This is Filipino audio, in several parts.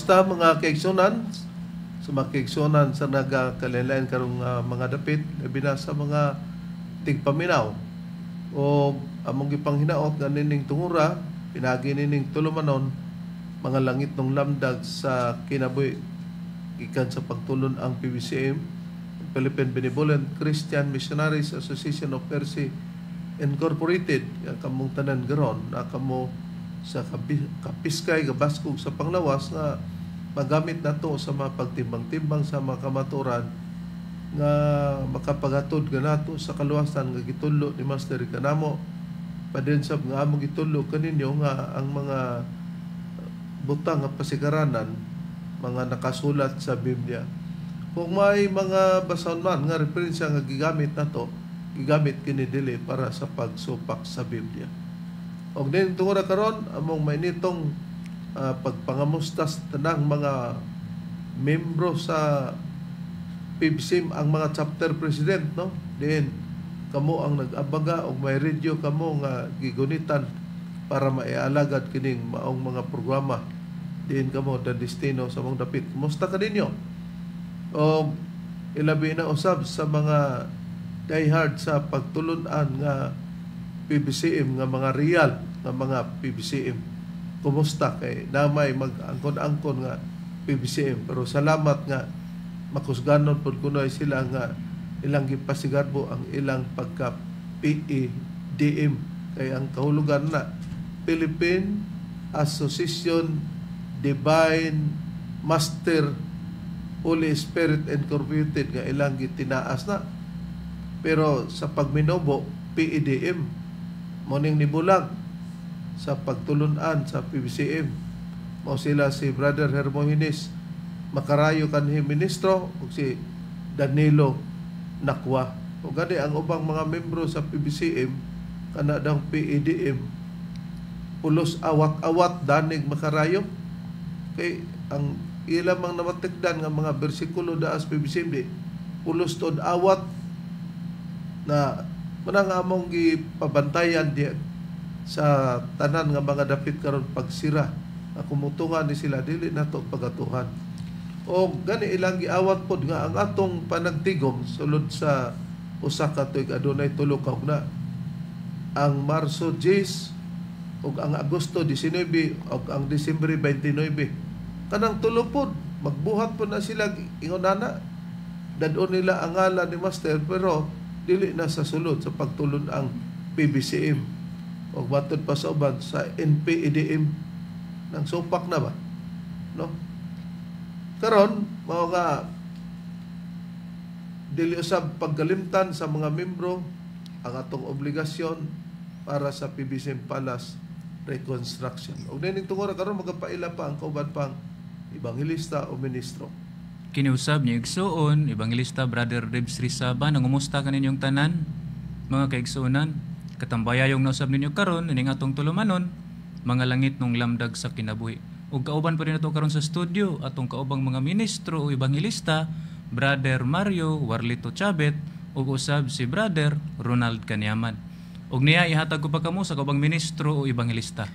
Kumusta mga kaigsunan? Sa mga kaigsunan sa nagkalilain karong mga dapit, labi na sa mga tigpaminaw o among gipanghinaot nga nining tungura, pinagi nining tulumanon, mga langit ng lamdag sa kinabuhi gikan sa pagtulon ang PBCM, Philippine Benevolent Christian Missionaries Association of Mercy Incorporated, ang kamong tanan garon na kamo sa kapiskay gabaskog sa panglawas nga magamit nato sa mga pagtimbang-timbang sa mga kamaturan nga makapagatod ganato sa kaluwasan nga gitudlo ni Master kanamo padensab nga among gitudlo kaninyo nga ang mga butang nga pasigaranan mga nakasulat sa Biblia. Kung may mga basahon man nga referensya nga gigamit nato, gigamit kini dili para sa pagsupak sa Biblia. Og din tungod karon among mainitong pagpangamustas tanang mga membro sa PBCM ang mga chapter president, no? Din kamo ang nag-abaga og may radio kamo nga gigunitan para maialagad kining maong mga programa. Din kamo da destino sa mong dapit. Kumusta ka ninyo? O ilabi na usab sa mga diehard sa pagtulunan nga PBCM nga mga real nga mga PBCM. Kumusta kay namay mag-angkon-angkon nga PBCM, pero salamat nga makusganon pud kunoy sila nga ilang gipasigarbo ang ilang pagka PEDM kay ang kahulugan na Philippine Association Divine Master Holy Spirit Incorporated nga ilang gitinaas na, pero sa pagminobo PEDM moning nibulag sa pagtulunan sa PBCM. Mao sila si Brother Hermogenes Macarayo kanhi ministro ug si Danilo Nakwa. O gani ang ubang mga membro sa PBCM kana daw PEDM pulos awat-awat danig Macarayo kay ang ilamang namatikdan nga mga bersikulo daas PBCM di pulos tod awat na manang among gipabantayan di sa tanan nga mga dapit karon pagsira na kumutungan ni sila dili nato pagatuhan. O gani ilang giawat pod nga ang atong panagtigom sulod sa usa ka tuig adunay tulo ka na ang Marso 10 ug ang Agosto 19 ug ang Disyembre 29 kanang tulo pod magbuhat po na sila ingonana dadon nila ang ngalan ni Master pero dili na sa sulod sa pagtulon ang PBCM o batod pa sa uban sa NPEDM nang supak na ba, no? Karon mao nga dili usab pagkalimtan sa mga membro ang atong obligasyon para sa PBCM Palace Reconstruction. Og dining tungod karon magapaila pa ang kauban pang ebanghelista o ministro. Kiniusab niyo igsuon, Evangelista Brother Debs Rizaba, nangumusta ka ninyong tanan, mga kaigsuonan. Katambayayong nausab ninyo karon ining atong tulumanon, mga langit nung lamdag sa kinabuhi. Ug kauban pa rin nato karon sa studio atong kaubang mga ministro o evangelista, Brother Mario Warlito Chabet ug usab si Brother Ronald Kanyaman. Ug niya ihatag ko pa kamo sa kaubang ministro o evangelista.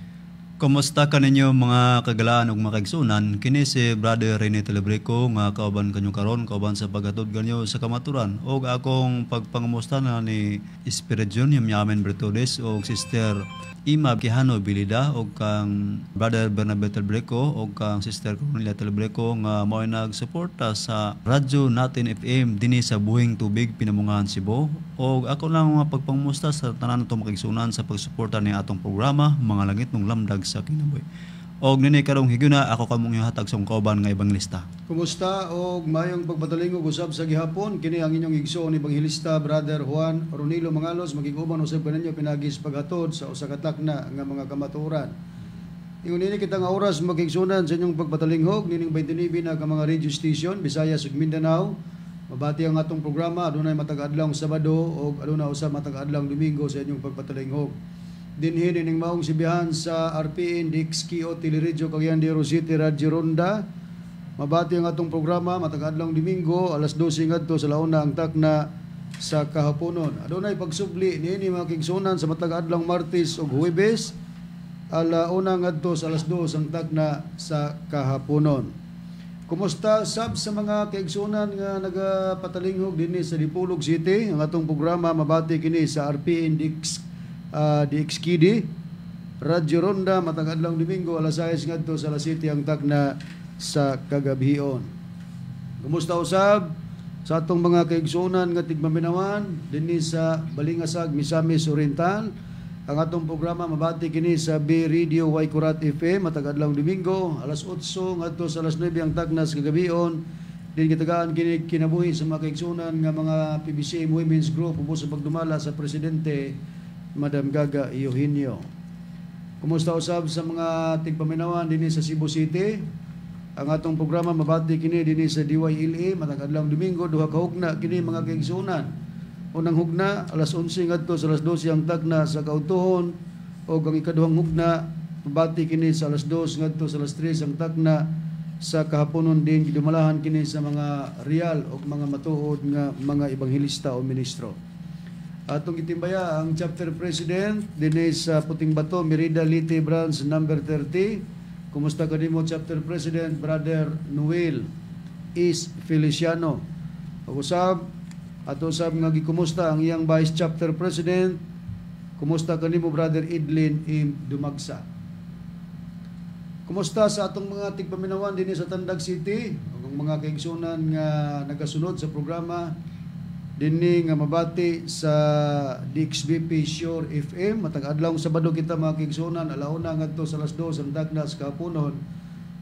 Kumusta ka ninyo mga kagalaan ug mga kaigsunan? Kini si Brother Rene Telebreco nga kauban kanyo karon, kauban sa paghatod kanyo sa kamaturan. Og akong pagpangamusta na ni Espiridion Yamyamen Bertodes og Sister Ima Quijano Bilida og kang Brother Bernabe Telebreco og kang Sister Cornelia Telebreco nga mo'y nagsuporta sa radyo natin FM dinhi sa Buhing Tubig, Pinamungahan, Cebu. Og ako lang nga pagpangamusta sa tanan natong makigsunan sa pagsuporta ni atong programa Mga Langit nung Lamdag sa kinabuhi. Og nini karong higuna ako kamong ihatag sa kauban nga ebangelista. Kumusta og mayong pagpatalingog usab sa gihapon kini ang inyong igsoon ebangelista Brother Juan Ronilo Mangalos magiguban usab kaninyo pinagis paghatod sa usa ka takna nga mga kamaturan. Ingon nini kita nga oras magigsunan sa inyong pagpatalinghog nining 29 na ka mga radio station Visayas ug Mindanao. Mabati ang atong programa adunay matag adlawng Sabado og aduna usab matag adlawng Domingo sa inyong pagpatalinghog. Dinhi ning maong sibihan sa RPN Dixkio Teleradyo Cagayan de Oro City Radyo Ronda. Mabati ang atong programa matag adlawng Domingo alas 12 ngadto sa launa ang takna sa kahaponon. Adunay pagsubli niini mga kigsunan sa matag adlawng Martes ug Huwebes ala una ngadto sa alas 2 ang takna sa kahaponon. Kumusta sab sa mga kaigsunan nga nagapatalingog dinhi sa Dipolog City? Ang atong programa mabati kini sa RPN DXKD Radyo Ronda matag adlawng Domingo alas 6 ngadto sa alas 7 ang takna sa kagabihon. Kumusta usab sa atong mga kaigsunan nga tigmaminawan dinhi sa Balingasag, Misamis Oriental? Ang atong programa mabati kini sa B Radio Y Kurat FM matag adlawng Domingo alas 8 ngadto sa alas 9 ang takna sa kagabihon. Din gitagaan kini kinabuhi sa mga kaigsunan nga mga PBCM Women's Group ubos sa pagdumala sa presidente Madam Gaga Eugenio. Kumusta usab sa mga tigpaminawan dinhi sa Cebu City? Ang atong programa mabati kini dinhi sa DYLA matag adlawng Domingo duha ka hugna kini mga kaigsunan. Unang hugna alas 11 ngadto sa alas 12 ang tagna sa kautuhon o ang ikaduhang hugna mabati kini sa alas 2 ngadto sa alas 3 ang tagna sa kahaponon din gidumalahan kini sa mga real o mga matuod nga mga ebanghelista o ministro. Atong itimbaya ang chapter president dinhi sa Puting Bato, Merida Leyte branch number 30. Kumusta kanimo chapter president Brother Noel is Feliciano? Usab ato sab nga gikumusta ang iyang vice chapter president. Kumusta kanimo Brother Idlin M. Dumagsa? Kumusta sa atong mga tigpaminawan dinhi sa Tandag City? Ang mga kaigsunan nga nagasunod sa programa dinhi nga mabati sa DXBP Shore FM matag adlawng Sabado kita mga kaigsunan alauna ngadto sa alas 2 ang tagna sa kahaponon.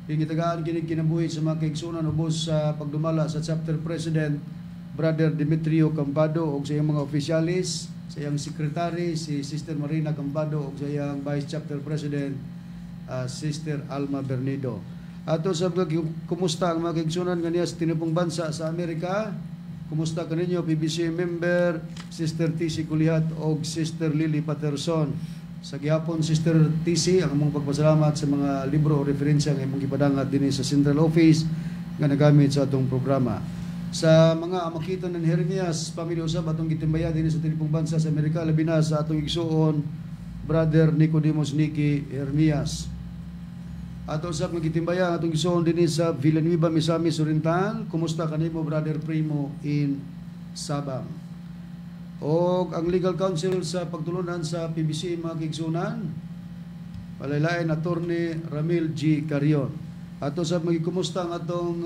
Gitagaan kini kinabuhi sa mga kaigsunan ubos sa pagdumala sa chapter president Brother Demetrio Campado o sa iyang mga opisyalis, sa iyang secretary si Sister Marina Campado o sa iyang vice chapter president Sister Alma Bernido. Ato sa kumusta ang mga kaigsunan nga niya sa tinupong bansa sa Amerika? Kumusta kaninyo PBC member Sister TC Kulihat o Sister Lily Patterson? Sa gihapon Sister TC ang among pagpasalamat sa mga libro o referensya nga imong gipadangat dinhi sa Central Office nga nagamit sa atong programa. Sa mga amakiton ng Jeremias, pamilya usab atong gitimbaya din sa tinipong bansa sa Amerika, labi na sa atong igsuon, Brother Nicodemus Nicky Jeremias. Ato usab nga gitimbaya atong igsuon din sa Villanueva, Misamis Oriental. Kumusta kanimo Brother Primo in Sabang? O ang legal counsel sa pagtulunan sa PBC mga kaigsunan, palaylain Attorney Ramil G. Carion. Ato sa magikumusta ang atong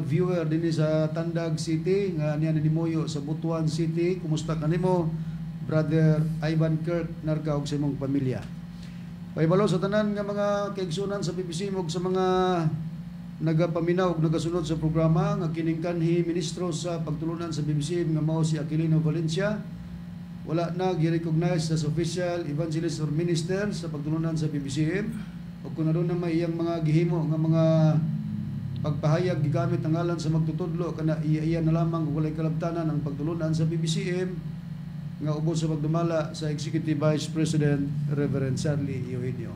viewer dinhi sa Tandag City nga niya nanimuyo sa Butuan City. Kumusta kanimo Brother Ivan Kirk Narca og sa imong pamilya? Paibalo sa tanan nga mga kaigsunan sa PBC ug sa mga nagapaminaw ug nagasunod sa programa nga kining kanhi ministro sa pagtulunan sa PBC nga mao si Aquilino Valencia. Wala na gi-recognize as official evangelist or minister sa pagtulunan sa PBCM. O kung naroon na may iyang mga gihimo nga mga pagpahayag gigamit ang ngalan sa magtutudlo kana iya na lamang kung walay kalabtanan ang pagtulunan sa PBCM nga ubos sa pagdumala sa Executive Vice President Reverend Charlie Eugenio.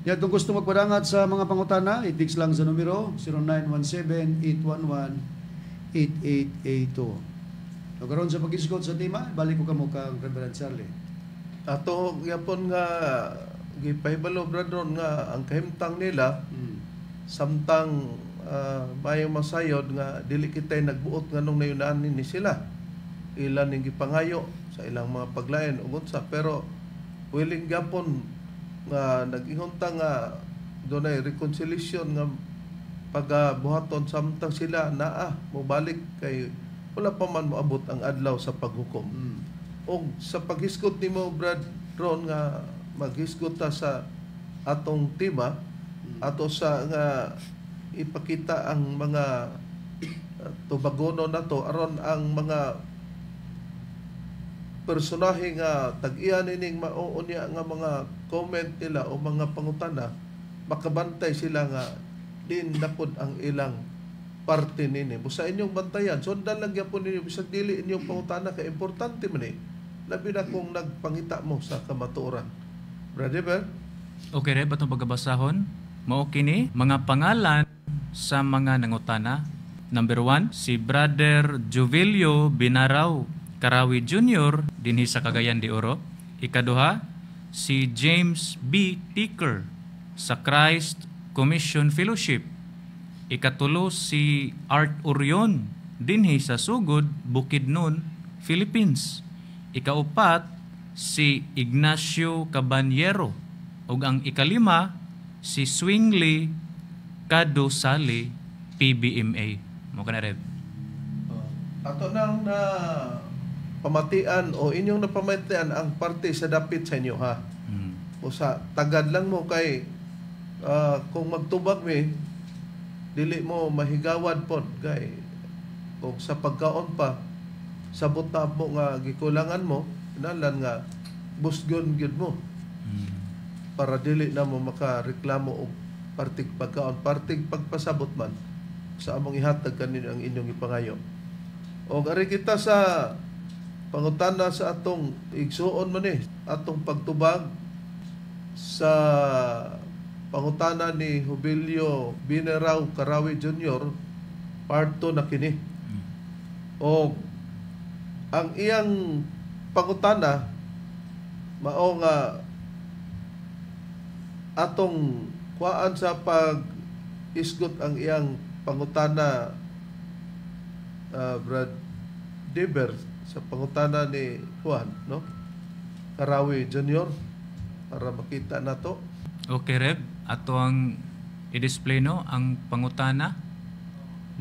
Yan kung gusto magpadangat sa mga pangutana, i-text lang sa numero 0917-811-8882. O karon sa pag-isgot sa tema, balik ko kamo kang Reverend Charlie. Ato yapon nga gipahibalo brother nga ang kahimtang nila samtang mayong masayod nga dili kitay nagbuot nganong nayunan ni sila ilan ning gipangayo sa ilang mga paglain ug unsa pero willing gyapon nga nag-ingunta nga dunay reconciliation nga pagabuhaton samtang sila naa mobalik kay wala pa man moabot ang adlaw sa paghukom. Og sa paghisgot nimo Brad Ron nga maghisgot ta sa atong tema ato sa nga ipakita ang mga tubagono nato aron ang mga personahe nga tag-iya nining mauunya nga mga comment nila o mga pangutana makabantay sila nga din napod ang ilang parte nini. Busa inyong bantayan sundan lang gyapon ninyo bisag dili inyong pangutana kay importante man labi na kung nagpangita mo sa kamatuoran. Brother Ben? Okay rin, batong pagkabasahon? Mao kini mga pangalan sa mga nangutana. Number 1, si Brother Jovelio Binaraw Karawi Jr. dinhi sa Cagayan de Oro. Ikaduha, si James B. Ticker sa Christ Commission Fellowship. Ikatulo si Art Orion dinhi sa Sugod, Bukidnon, Philippines. Ikaupat si Ignacio Cabanyero ug ang ikalima si Swingly Cadosale, PBMA. Mo kana Reb. Ato nang na pamatian o inyong napamatian ang parte sa dapit sa inyo ha. O sa tagad lang mo kay kung magtubag mi dili mo mahigawad pod kay kung sa pagkaon pa sabot na mo nga gikulangan mo inalan nga busgon gyud mo para dili na mo makareklamo og partig pagkaon partig pagpasabot man sa among ihatag kaninyo ang inyong ipangayo. O ari kita sa pangutana sa atong igsuon man atong pagtubag sa pangutana ni Jubilio Bineraw Carawi Jr. part 2 na kini. O ang iyang pangutana mao nga atong kuan sa pag isgot ang iyang pangutana Brad Deber sa pangutana ni Juan, no? Carawi Jr. para makita nato. Okay, Reb. Ato ang i-display no ang pangutana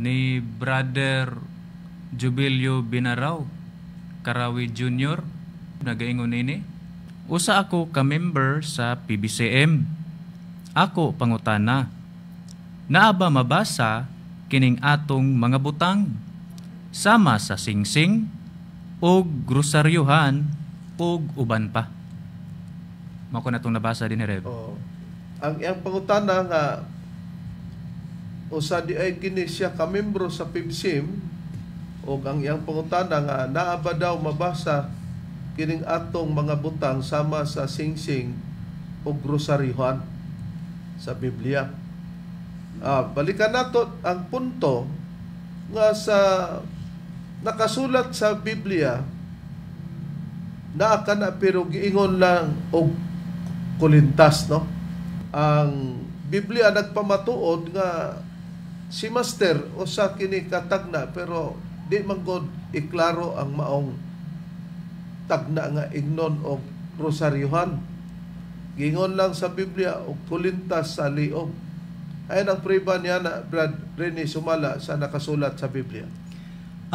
ni Brother Jubilio Binaraw Carawi Jr. Nagaingon nini. Usa ako ka member sa PBCM. Ako pangutana. Naa ba mabasa kining atong mga butang sama sa singsing og grosaryuhan og uban pa? Mako na itong nabasa din, Reb. Ang iyang pangutana nga usa di ay kini siya ka membro sa PBCM o ang iyang pangutana nga naa ba daw mabasa kining atong mga butang sama sa singsing o grosaryuhan sa Biblia. Balikan nato ang punto nga sa nakasulat sa Biblia na kana pero giingon lang og kulintas, no? Ang Biblia nagpamatuod nga si Master o sa kini katagna pero di man gud iklaro ang maong tagna nga ignon og rosaryuhan. Gingon lang sa Biblia og kulintas sa liog. Ayan ang prueba niya na Brad Rene Sumala sa nakasulat sa Biblia.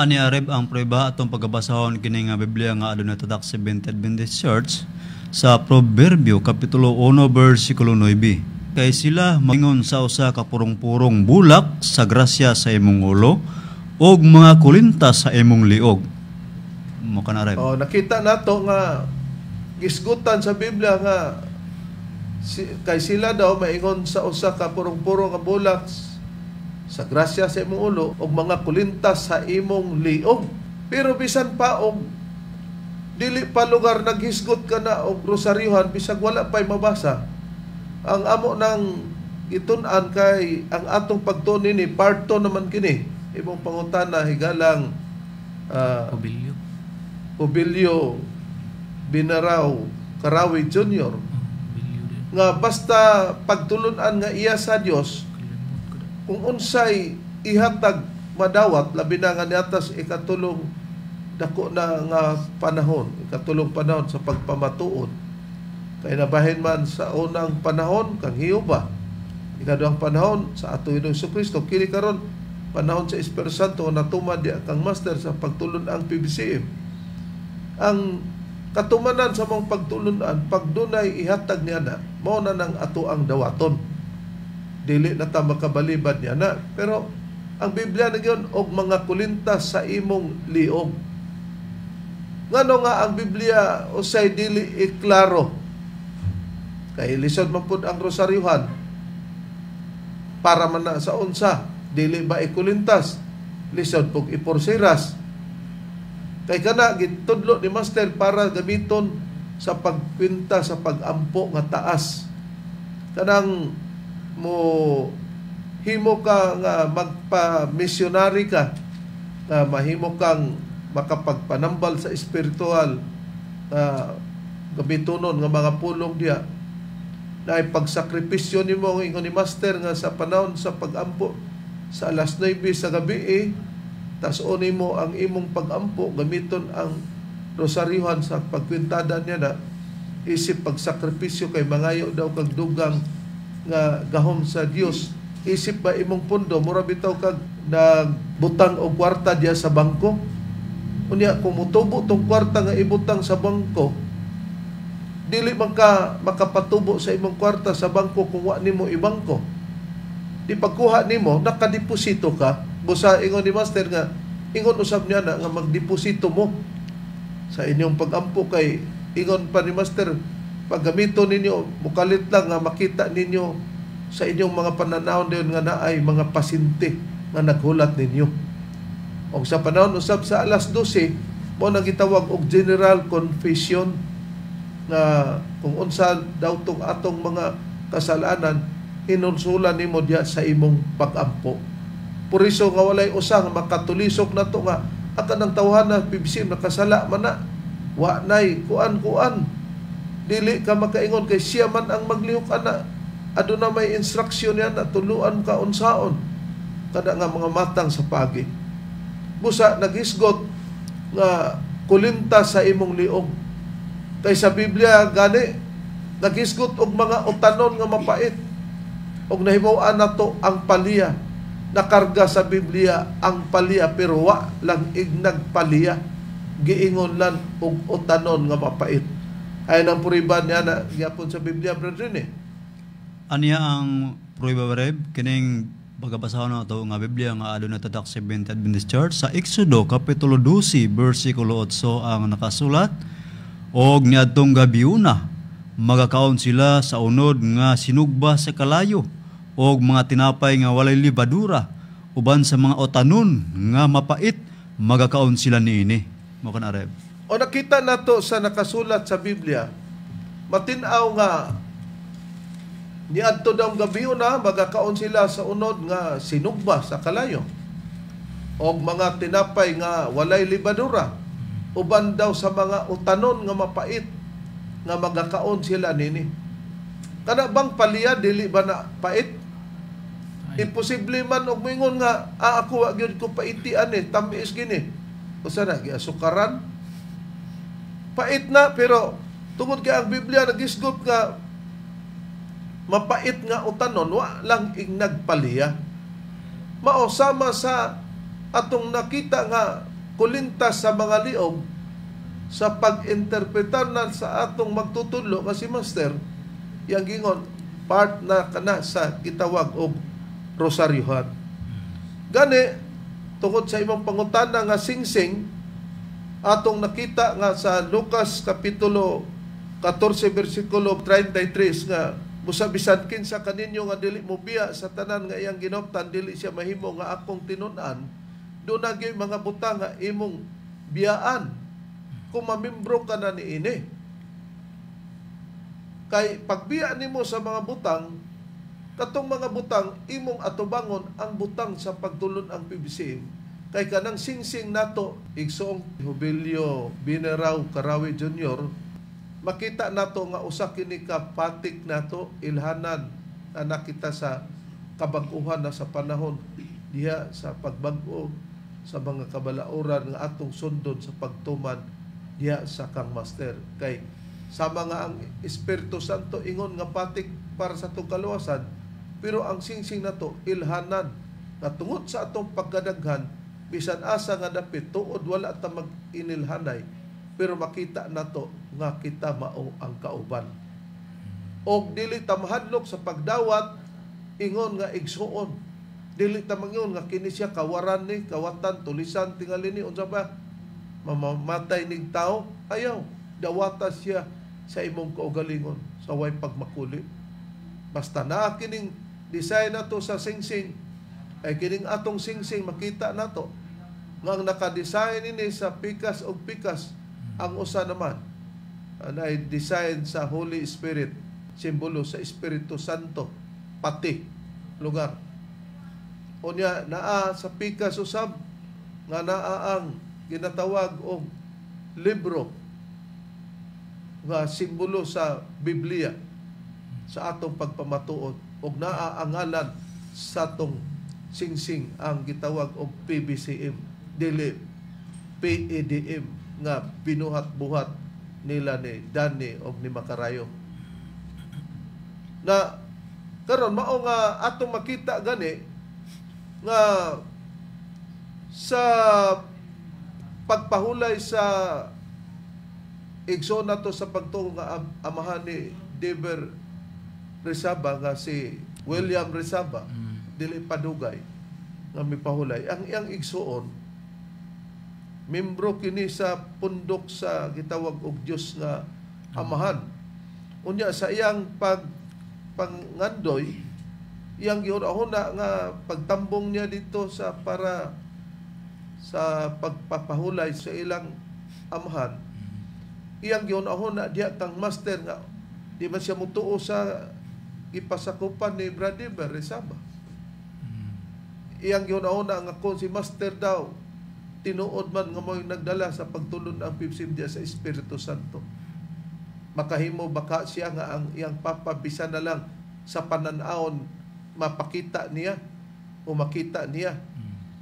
Ani Reb ang prueba atong pagabasahon kini nga Biblia nga adunay tatak Seventh Adventist Church sa Proverbio kapitulo 1 bersikulo 9. Kay sila mangingon sa usa ka purong-purong bulak sa grasya sa imong ulo ug mga kulintas sa imong liog. Mo kana Reb. Nakita nato nga gisgutan sa Biblia nga kay sila daw maingon sa usa ka purong-purong nga bulak sa grasya sa imong ulo ug mga kulintas sa imong liog. Pero bisan pa og dili pa lugar naghisgot ka na og rosaryuhan bisag wala pay mabasa. Ang amo nang itun-an kay ang atong pagtuon ni part 2 naman kini. Imong pangutana higalang Jubilio Binaraw Carawi Jr. nga basta pagtulunan nga iya sa Dios kung unsay ihatag madawat labi na nga niatas ikatulong dako na nga panahon, ikatulong panahon sa pagpamatuod. Kay nabahin man sa unang panahon kang Hioba, ikaduhang panahon sa ato Ginoong Jesucristo, kini karon panahon sa Espiritu Santo natumad diya kang Master sa pagtulon ang PBCM. Ang katumanan sa mong pagtulunan pag dunay ihatag niya na mao na nang ato ang dawaton. Dili na ta makabalibad niya na, pero ang Biblia na yun og mga kulintas sa imong liog. Ngano nga ang Biblia usay dili iklaro kay lisod man pud ang rosaryuhan para man na sa unsa dili ba ikulintas lisod pug iporsiras kay kana gitudlo ni Master para gamiton sa pagkwinta sa pagampo nga taas kanang mo himo ka nga magpa-missionary ka na mahimo kang makapagpanambal sa espiritual gabitunon nga mga pulong diya na ipagsakripisyo nimo ingon ni Master nga sa panahon sa pagampo sa alas 9 sa gabi tas uni mo ang imong pag-ampo gamiton ang rosaryuhan sa pagkwintada niya na isip pagsakripisyo kay mangayo daw kag dugang nga gahom sa Dios. Isip ba imong pundo mura bitaw kag nagbutang og kwarta diya sa bangko. Unya kung mutubo tong kwarta nga ibutang sa bangko, dili man ka makapatubo sa imong kwarta sa bangko kung wa nimo ibangko. Di pagkuha nimo nakadeposito ka. Busa ingon ni master nga ingon usab niya na nga magdeposito mo sa inyong pag-ampo kay ingon pa ni master paggamito ninyo mukalit lang nga makita ninyo sa inyong mga pananaon diyon nga naay mga pasyente nga naghulat ninyo. O sa panahon usab sa alas 12 mo nang gitawag og general confession nga kung unsa daw tong atong mga kasalanan hinunsulan nimo diya sa imong pag-ampo. Por iso nga walay usa nga makatulisok nato nga akan ang tawhana PBC nakasala man na wa nay kuan dili ka makaingon kay siya man ang maglihok ana aduna may instruction yan na tuluan ka unsaon kada nga mga matang sa pagi. Busa nagisgot nga kulinta sa imong liog. Kay sa Biblia gani nagisgot og mga utanon nga mapait. Og nahibaw-an nato ang palya. Nakarga sa Biblia ang palya pero wa lang ignag palya. Giingon lang og utanon nga mapait. Ay nang puriban niya na gyapon sa Biblia brethren Aniya ang prueba bareb kining pagabasahon nato nga Biblia nga aduna tatak Seventh Adventist Church sa Exodo kapitulo 12 bersikulo 8 ang nakasulat og niadtong gabiuna magakaon sila sa unod nga sinugba sa kalayo og mga tinapay nga walay libadura uban sa mga otanon nga mapait magakaon sila niini mo kan areb. O nakita nato sa nakasulat sa Biblia matinaw nga niadto daw gabi na magakaon sila sa unod nga sinugba sa kalayo og mga tinapay nga walay libadura uban daw sa mga utanon nga mapait nga magakaon sila nini. Kana bang palya dili ba na pait? Imposible man og moingon nga ako wa gyud ko paitian tamis gini. Usa na giasukaran? Pait na pero tungod kay ang Biblia nagisgot nga mapait nga utanon wa lang ing nagpaliya. Mao sama sa atong nakita nga kulintas sa mga liog sa pag-interpretar na sa atong magtutulo kasi master yang gingon part na kana sa gitawag og rosaryuhan. Gani tungod sa imong pangutana nga singsing atong nakita nga sa Lucas kapitulo 14 bersikulo 33 nga busa-bisan kinsa kaninyo nga dili mo biya sa tanan nga iyang ginoptan dili siya mahimo nga akong tinun-an do na gyud mga butang nga imong biyaan kung mamembro ka na niini. Kay pagbiya nimo sa mga butang katong mga butang imong atubangon ang butang sa pagtulon ang PBC kay kanang singsing nato igsoong Jubilio Bineraw Karawi Jr. makita nato nga usa kini ka patik nato ilhanan na nakita sa kabag-uhan na sa panahon diha sa pagbag-o sa mga kabalauran nga atong sundon sa pagtuman diha sa kang master kay sama nga ang Espiritu Santo ingon nga patik para sa atong kaluwasan pero ang singsing nato ilhanan nga tungod sa atong pagkadaghan bisan asa nga dapit tuod wala ta mag-inilhanay pero makita nato nga kita mao ang kauban. Og dili ta mahadlok sa pagdawat ingon nga igsuon. Dili ta mangingon nga kini siya kawaran ni, kawatan, tulisan tingali ni unsa ba? Mamamatay ning tao, ayaw. Dawata siya sa imong kaugalingon sa way pagmakuli. Basta na kining design nato sa singsing ay kining atong singsing makita nato nga naka-design ini sa pikas og pikas ang usa naman na design sa Holy Spirit, simbolo sa Espiritu Santo, pati lugar. Unya naa sa pikas usab nga naa ang ginatawag og libro nga simbolo sa Biblia sa atong pagpamatuod og naa ang ngalan sa atong singsing ang gitawag og PBCM, dili PEDM nga binuhat-buhat nila ni Danny og ni Macarayo. Na karon mao nga atong makita gani nga sa pagpahulay sa igsoon nato sa pagtuo nga amahan ni Deber Resaba nga si William Resaba, dili padugay nga mipahulay ang iyang igsoon, membro kini sa pundok sa gitawag og Dios nga amahan. Unya sa iyang pangandoy, iyang giuna nga pagtambong niya dito sa para sa pagpapahulay sa ilang amahan, iyang giuna diya kang master nga di man siya mutuo sa gipasakupan ni Brother Resaba. Iyang giuna nga kung si master daw tinuod man nga mo'y nagdala sa pagtulon ang PBCM diya sa Espiritu Santo, makahimo baka siya nga ang iyang papa bisan na lang sa pananaon mapakita niya o makita niya.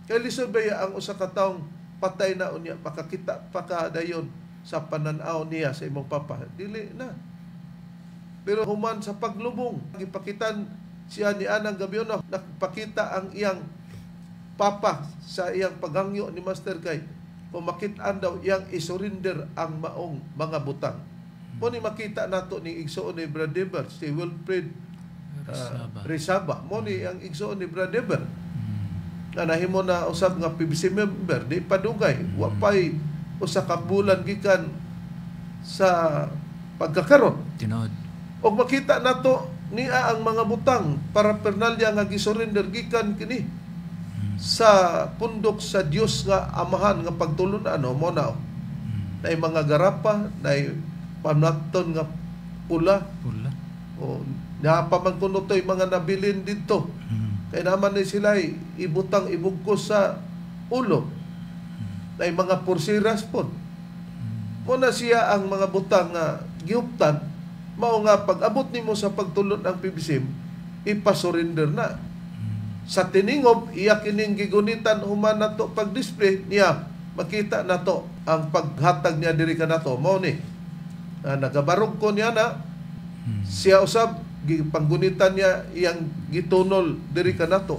Kaya lisod ba ang usa ka taong patay na unya pakakita pakadayon sa pananaw niya sa imong papa? Dili na. Pero human sa paglubong, gipakitan siya ni anang gabi na nakapakita ang iyang papa sa iyang paghangyo ni Master kay pumakitaan daw iyang isurrender ang maong mga butang. Mo ni makita nato ni igsoon ni Brother Deber, si Wilfred Resaba. Mo ni ang igsoon ni Brother Deber. Na nahimo na usab nga PBC member, di padugay, wa pay usa ka bulan gikan sa pagkakaron. Tinod. Og makita nato niya ang mga butang para pernalya nga gisurrender gikan kini sa pundok sa Dios nga amahan nga pagtulon mo na na mga garapa, na pamnaton nga pula. O napamangkuno to'y mga nabilin dito. Kaya naman ni sila ibutang ibugkos sa ulo. Na mga pursiras po. Muna siya ang mga butang nga gihuptan, mao nga pag-abot nimo sa pagtulon ang PBCM, ipasurrender na. Sa tiningob, iya kining gigunitan human nato pag-display niya, makita nato ang paghatag niya diri kanato. Mao ni nagabarog ko niya na siya usab panggunitan niya iyang gitunol diri kanato.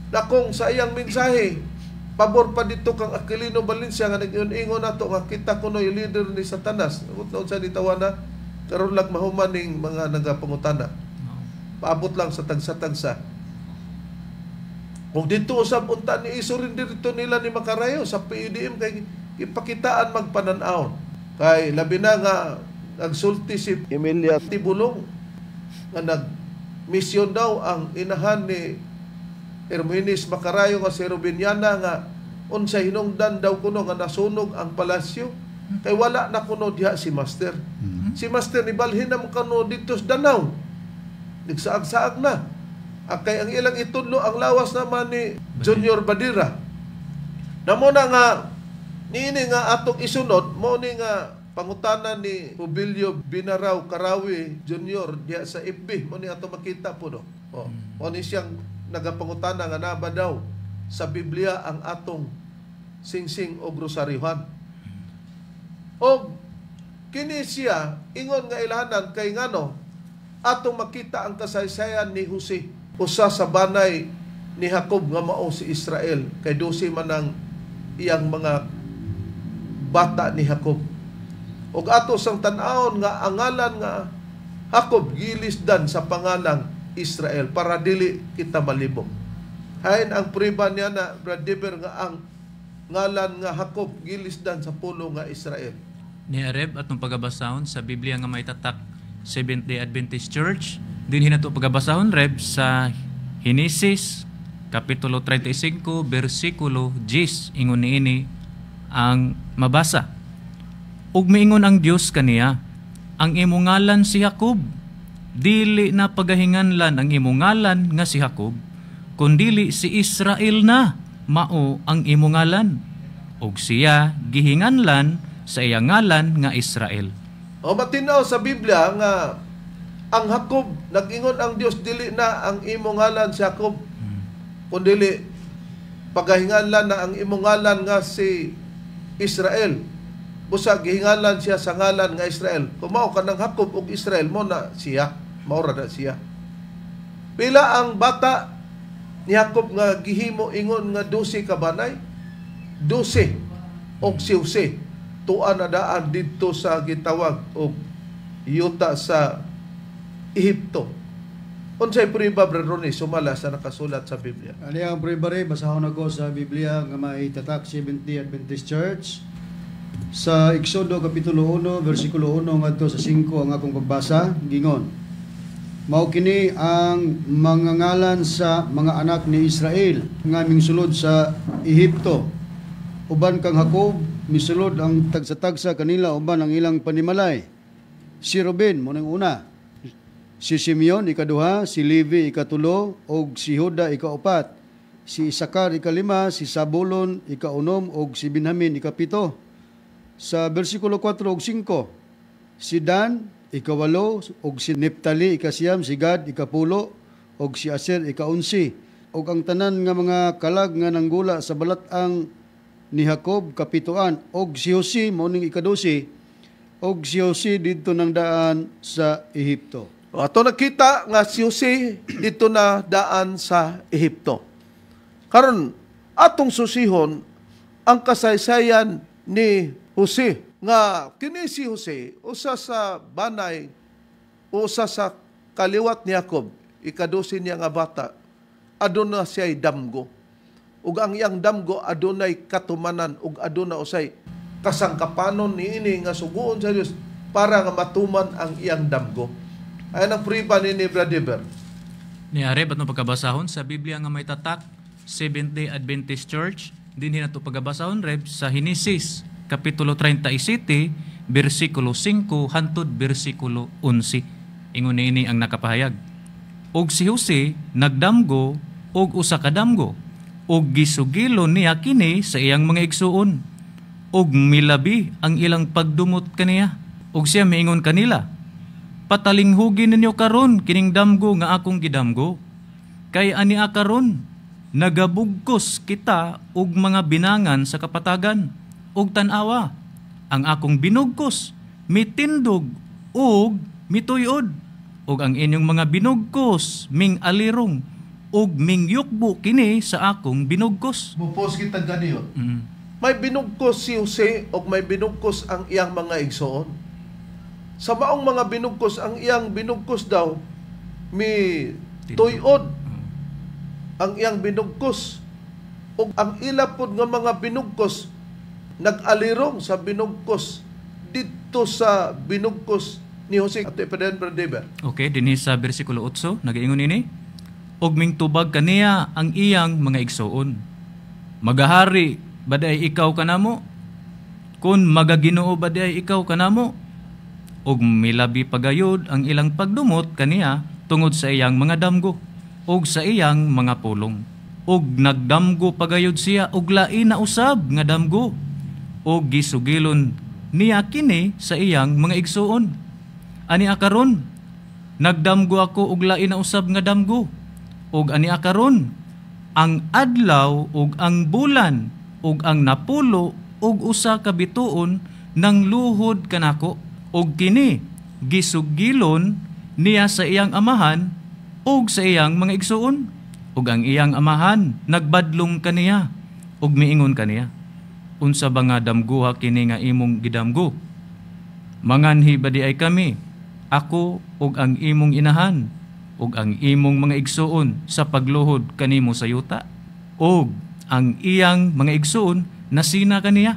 Na kung sa iyang mensahe pabor pa dito kang Aquilino Valencia nga nag-ingon nato nga kita kuno yung leader ni Satanas. Utlaw sa ditawana karon lang mahuman ning mga nagapangutana. Paabot lang sa tagsa-tagsa. Kung dito usab unta ni isurrender dito nila ni Macarayo sa PEDM kay ipakitaan magpananaw. Kay labi na nga nagsulti si Emilia Tibulong nga nag-mission daw ang inahan ni Hermenes Macarayo nga si Rubiniana nga unsa hinungdan daw kuno nga nasunog ang palasyo kay wala na kuno diha si Master. Si Master ni balhin na mo kuno dito sa Danau. Nagsaag-saag na. Kay ang ilang itudlo ang lawas naman ni Junior Badira. Namo na nga niini nga atong isunod mo ni nga pangutana ni Jubilio Binaraw Karawi Junior diha sa FB mo ni ato makita po no. Mo ni siyang nagapangutana nga naba daw sa Biblia ang atong singsing o grosaryuhan. O kini siya ingon nga ilahanan kay ngano atong makita ang kasaysayan ni Jose, usa sa banay ni Jacob nga mao si Israel, kay 12 man ang iyang mga bata ni Jacob. Og ato sang tan-awon nga ang ngalan nga Jacob gilisdan sa pangalang Israel para dili kita malibog. Hain ang priba niya na Brother nga ang ngalan nga Jacob gilisdan sa pulo nga Israel. Ni Areb atong pagabasahon sa Biblia nga may tatak Seventh-day Adventist Church, din hinato pagabasahon Reb sa Genesis kapitulo 35 bersikulo 10 ingon niini ang mabasa. Ug miingon ang Dios kaniya, ang imong ngalan si Jacob, dili na pagahinganlan ang imong ngalan nga si Jacob, kundili si Israel na mao ang imong ngalan. Ug siya gihinganlan sa iyang ngalan nga Israel. O matinaw sa Biblia nga ang Jacob, nag-ingon ang Dios dili na ang imong ngalan si Jacob, Kundili pagahingalan na ang imong ngalan nga si Israel. Busa gihingalan siya sa ngalan nga Israel. Kung mao ka ng Jacob ug Israel mo na siya, maura na siya. Pila ang bata ni Jacob nga gihimo ingon nga 12 ka banay? 12 og siwse. Tuan na daan dito sa gitawag og yuta sa Ehipto. Unsay prueba, Brother Ronnie, sumala sa nakasulat sa Biblia? Ano ang prebare, basahon ako sa Biblia nga may tatak 70 Adventist Church. Sa Exodo Kapitulo 1, versikulo 1 ngadto sa 5 ang akong pagbasa, gingon. Mao kini ang mga ngalan sa mga anak ni Israel nga mingsulod sa Ehipto. Uban kang Jacob, misulod ang tagsa-tagsa kanila uban ang ilang panimalay. Si Ruben mo nang una, si Simeon ikaduha, si Levi ikatulo, og si Juda ikaupat, si Isakar ikalima, si Zabulon ikaunom, og si Benjamin ikapito. Sa bersikulo 4 og 5, si Dan ikawalo, og si Neptali ikasiyam, si Gad ikapulo, og si Aser ikaunsi, og ang tanan nga mga kalag nga nanggula sa balat-ang ni Jacob kapituan, og si Jose mao ning ikadusi, og si Jose didto nang daan sa Ehipto. Ato nakita nga si Jose dito na daan sa Ehipto. Karon atong susihon ang kasaysayan ni Jose nga kini si Jose usa sa banay, usa sa kaliwat ni Jacob, ikadusi niya nga bata, aduna siya'y damgo. Ug ang iyang damgo adunay katumanan ug aduna usay kasangkapanon niini nga suguon sa Dios para nga matuman ang iyang damgo. Ay ang prueba ni Brother. Niari ba't no pagkabasahon sa Biblia nga may tatak, Seventh-day Adventist Church, dinhi nato pagkabasahon reb sa Henesis Kapitulo 37, versikulo 5 hantod versikulo 11. Ingon niini ang nakapahayag. Og si Jose nagdamgo og usa ka damgo, og gisugilo niya kini sa iyang mga igsuon, og milabi ang ilang pagdumot kaniya, og siya miingon kanila, patalinghugin ninyo karon kining damgo nga akong gidamgo, kay ani karon nagabugkos kita og mga binangan sa kapatagan, og tan-awa ang akong binugkos mitindog og mituyod, og ang inyong mga binugkos ming alirong og ming yukbo kini sa akong binugkos. Mupos kita ganiyon. May binugkos si Jose o may binugkos ang iyang mga igsoon. Sa maong mga binugkos, ang iyang binugkos daw, mi tuyod ang iyang binugkos. O ang ilapod nga mga binugkos, nag-alirong sa binugkos dito sa binugkos ni Jose. Ato ipadan, Brother David. Okay, dinhi sa versikulo 8, nagaingon ini, og ming tubag kaniya ang iyang mga igsoon. Magahari baday ikaw kanamo, kun magaginoo baday ikaw kanamo, og milabi pagayod ang ilang pagdumot kaniya tungod sa iyang mga damgo og sa iyang mga pulong. Og nagdamgo pagayod siya og lain na usab nga damgo, og gisugilon niya kini sa iyang mga igsuon. Ani akaron nagdamgo ako og lain na usab nga damgo, og ani akaron ang adlaw ug ang bulan ug ang napulo ug usa ka bituon nang luhod kanako, og kini gisugilon niya sa iyang amahan ug sa iyang mga igsuon, ug ang iyang amahan nagbadlong kaniya ug miingon kaniya, unsa ba nga damguha kini nga imong gidamgo? Manganhi ba di ay kami, ako ug ang imong inahan ug ang imong mga igsuon sa pagluhod kanimo sa yuta? Og ang iyang mga igsuon nasina kaniya,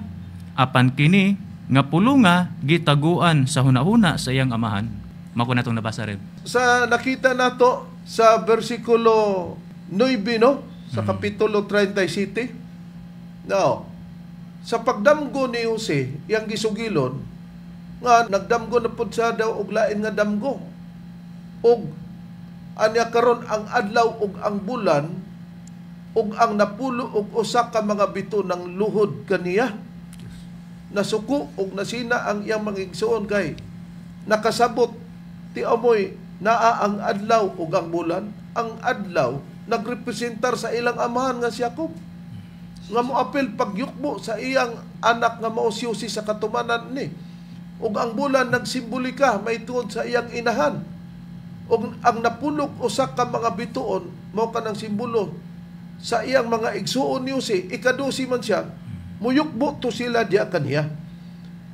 apan kini nga pulunga gitaguan sa hunahuna sa iyang amahan. Mako natong nabasa rin. Sa nakita nato sa versikulo 9, no? Sa Kapitulo 37. Now, sa pagdamgo ni Jose, iyang gisugilon, nga nagdamgo na pud siya daw og lain nga damgo. Og anya karon ang adlaw ug ang bulan ug ang napulo ug usa ka mga bito ng luhod kaniya. Nasuko ug nasina ang iyang mga igsuon kay nakasabot ti amoy naa ang adlaw ug ang bulan. Ang adlaw nagrepresentar sa ilang amahan nga si Jacob. Nga mo apil pagyukbo sa iyang anak nga mao si Jose sa katumanan ni. Ug ang bulan nagsimbolika may tuod sa iyang inahan. Ug ang napulog usa ka mga bituon mao kanang simbolo sa iyang mga igsuon ni Jose, ikadusi man siya, muyukbo to sila diya kaniya.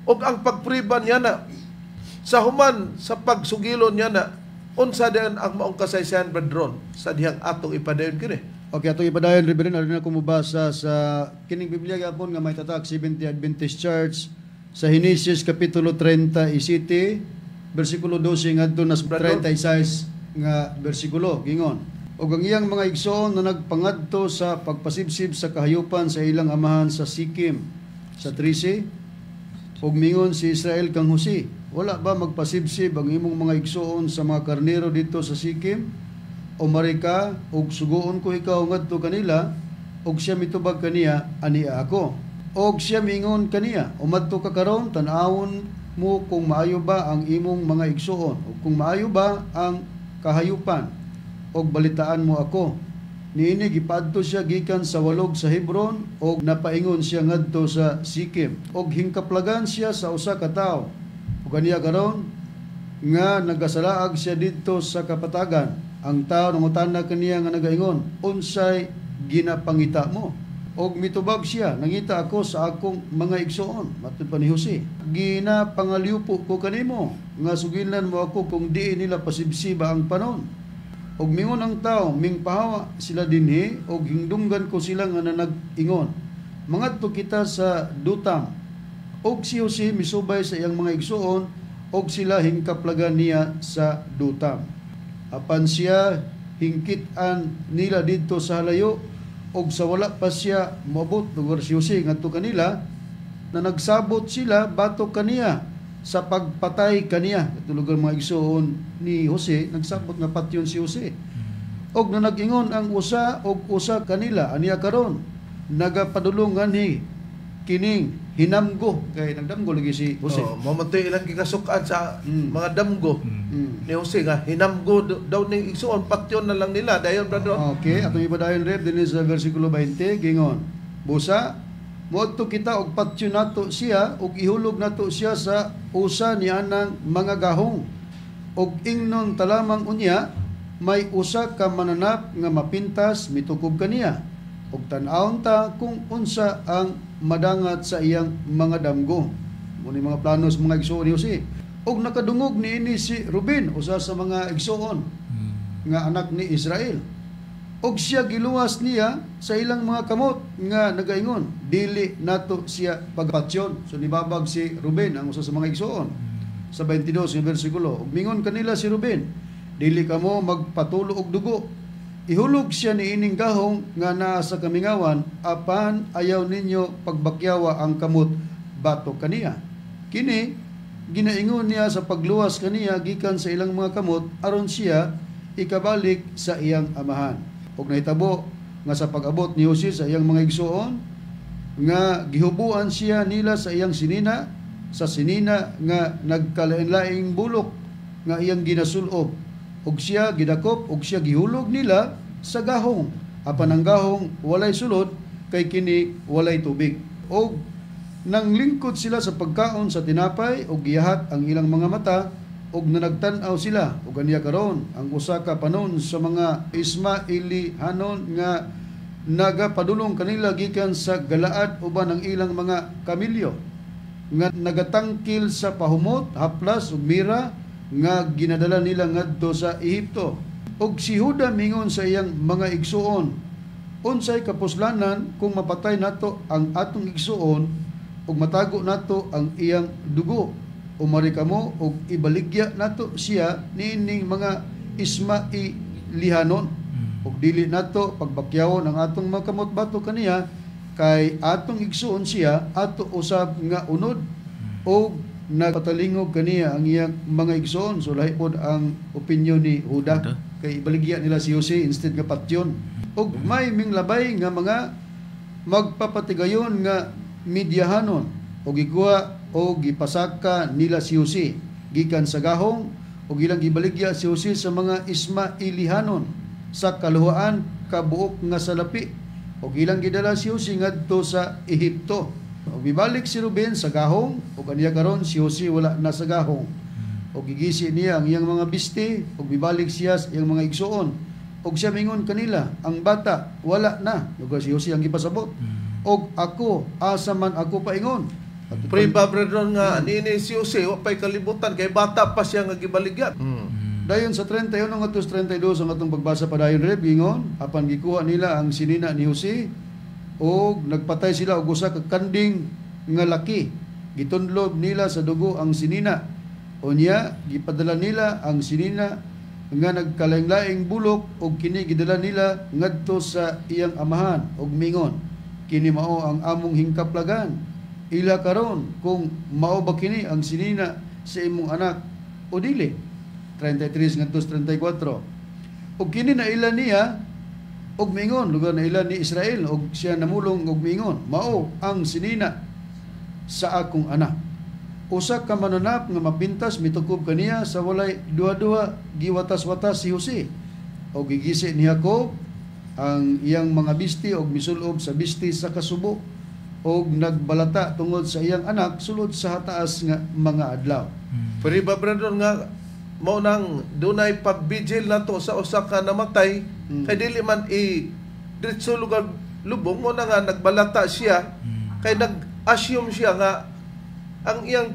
Ug ang pagpriban niya na sa human sa pagsugilon niya na unsa din ang maong kasaysayan Bradron sa dihang atong ipadayon kini. Okay, atong ipadayon, Reverend, ano na kumubasa sa kining Biblia gapon nga may tatak 70 Adventist Church sa Genesis Kapitulo 37, versikulo 12 ngadto na 36 nga bersikulo, gingon. O ang iyang mga igsoon na nagpangadto sa pagpasibsib sa kahayupan sa ilang amahan sa Sikim, sa 13, ug mingon si Israel kang Jose, wala ba magpasibsib ang imong mga igsoon sa mga karnero dito sa Sikim? O marika, ug sugoon ko ikaw ngadto kanila, ug siya mitubag kaniya, ania ako. Og siya mingon kaniya, umadto ka karon, tan-awon mo kung maayo ba ang imong mga igsoon, o kung maayo ba ang kahayupan, og balitaan mo ako. Niini gipadto siya gikan sa walog sa Hebron, og napaingon siya ngadto sa Sikim, og hingkaplagan siya sa usa ka tawo. Ug kaniya karon nga nagasalaag siya didto sa kapatagan. Ang tao nangutana kaniya nga nagaingon, unsay ginapangita mo? Og mitubag siya, nangita ako sa akong mga igsoon, matud pa ni Jose. Ginapangalyupo ko kanimo, nga sugilan mo ako kung di nila pasibsiba ang panon. Og mingon ang tao, mingpahawa sila dinhi, og hingdunggan ko sila nga nanag-ingon. Mangadto kita sa Dutam, og si Jose misubay sa iyang mga igsoon, og sila hingkaplagan niya sa Dutam. Apan siya hingkit-an nila dito sa halayo, og sa wala pa siya moabot lugar si Jose ngadto kanila, na nagsabot sila batok kaniya sa pagpatay kaniya. Ito lugar mga igsoon ni Jose, nagsabot nga patyon si Jose. Og na nag-ingon ang usa og usa kanila, aniya karon nagapadulong nganhi kining hinamgo, kay nagdamgo lagi si Jose. Mamatay ilang gikasukan sa mga damgo ni Jose nga hinamgo daw ning igsoon, patyon na lang nila dayon Bradron. Okay, atong ibadayon rep dinhi sa bersikulo 20 gingon. Busa moadto kita og patyon nato siya ug ihulog nato siya sa usa ni anang mga gahong. Og ingnon talamang unya may usa ka mananap nga mapintas mitukob kaniya. Og tan-awon ta kung unsa ang madangat sa iyang mga damgo. Muni mga plano sa mga igsoon ni Jose. Og nakadungog niini si Ruben, usa sa mga igsoon nga anak ni Israel. Og siya giluwas niya sa ilang mga kamot nga nagaingon, dili nato siya pagpatyon. So nibabag si Ruben ang usa sa mga igsoon. Sa 22 nga bersikulo, og mingon kanila si Ruben, dili kamo magpatulo og dugo. Ihulog siya ni ining gahong nga naa sa kamingawan, apan ayaw ninyo pagbakyawa ang kamot bato kaniya. Kini ginaingon niya sa pagluwas kaniya gikan sa ilang mga kamot aron siya ikabalik sa iyang amahan. Og nahitabo nga sa pag-abot ni Jose sa iyang mga igsoon nga gihubuan siya nila sa iyang sinina, sa sinina nga nagkalain-laing bulok nga iyang ginasulob. Og siya gidakop og siya gihulog nila sa gahong. Apan ang gahong walay sulod kay kini walay tubig. Og nanglingkod sila sa pagkaon sa tinapay og giyahat ang ilang mga mata og nanagtan-aw sila. Og ganiya karon ang usa ka panon sa mga Ismailihanon nga nagapadulong kanila gikan sa Galaad uban ang ilang mga kamilyo nga nagatangkil sa pahumot, haplas ug mira nga ginadala nila ngadto sa Ehipto. Og si Juda mingon sa iyang mga igsuon, unsay kapuslanan kung mapatay nato ang atong igsuon ug matago nato ang iyang dugo? Umari kamo og ibaligya nato siya niining mga Ismailihanon. Og dili nato pagbakyawon ang atong mga kamot bato kaniya, kay atong igsuon siya ato usab nga unod. Og nagpatalingog kaniya ang iyang mga igsoon. So lahi pod ang opinyon ni Juda, kay ibaligya nila si Jose instead nga patyon. Og may minglabay nga mga magpapatigayon nga midyahanon og gikuha o gipasaka nila si Jose gikan sa gahong og ilang gibaligya si Jose sa mga Ismailihanon sa kaluhaan kabuok nga salapi ug ilang gidala si Jose ngadto sa Ehipto. Ug mibalik si Ruben sa gahong ug aniya karon si Jose wala na sa gahong. Ug gigisi niya ang iyang mga bisti ug mibalik siya sa iyang mga igsuon. Ug siya mingon kanila, ang bata wala na. Ug si Jose ang gipasabot. Og ako, asa man ako paingon. Priba brethren nga nini si Jose wa pay kalibutan kay bata pa siya nga gibaligyan. Dayon sa 31 ngadto sa 32 ang atong pagbasa pa dayon rep gingon apan gikuha nila ang sinina ni Jose og nagpatay sila og usa ka kanding nga laki. Gitunlob nila sa dugo ang sinina. Unya gipadala nila ang sinina nga nagkalaing-laing bulok og kini gidala nila ngadto sa iyang amahan og mingon kini mao ang among hingkaplagan. Ila karon kung mao ba kini ang sinina sa imong anak o dili. 33 ngadto sa 34. Og kini na ila niya og mingon lugar na ila ni Israel og siya namulong og mingon mao ang sinina sa akong anak. Usa ka mananap nga mapintas mitukob kaniya sa walay duha-duha giwatas-watas si Jose. Og gigisi ni Jacob ang iyang mga bisti og misulob sa bisti sa kasubo og nagbalata tungod sa iyang anak sulod sa hataas nga mga adlaw. Priba brethren nga mao nang dunay pagbigil nato sa usa ka namatay kay dili man diretso lugar lubong mo na nga nagbalata siya kay nag-assume siya nga ang iyang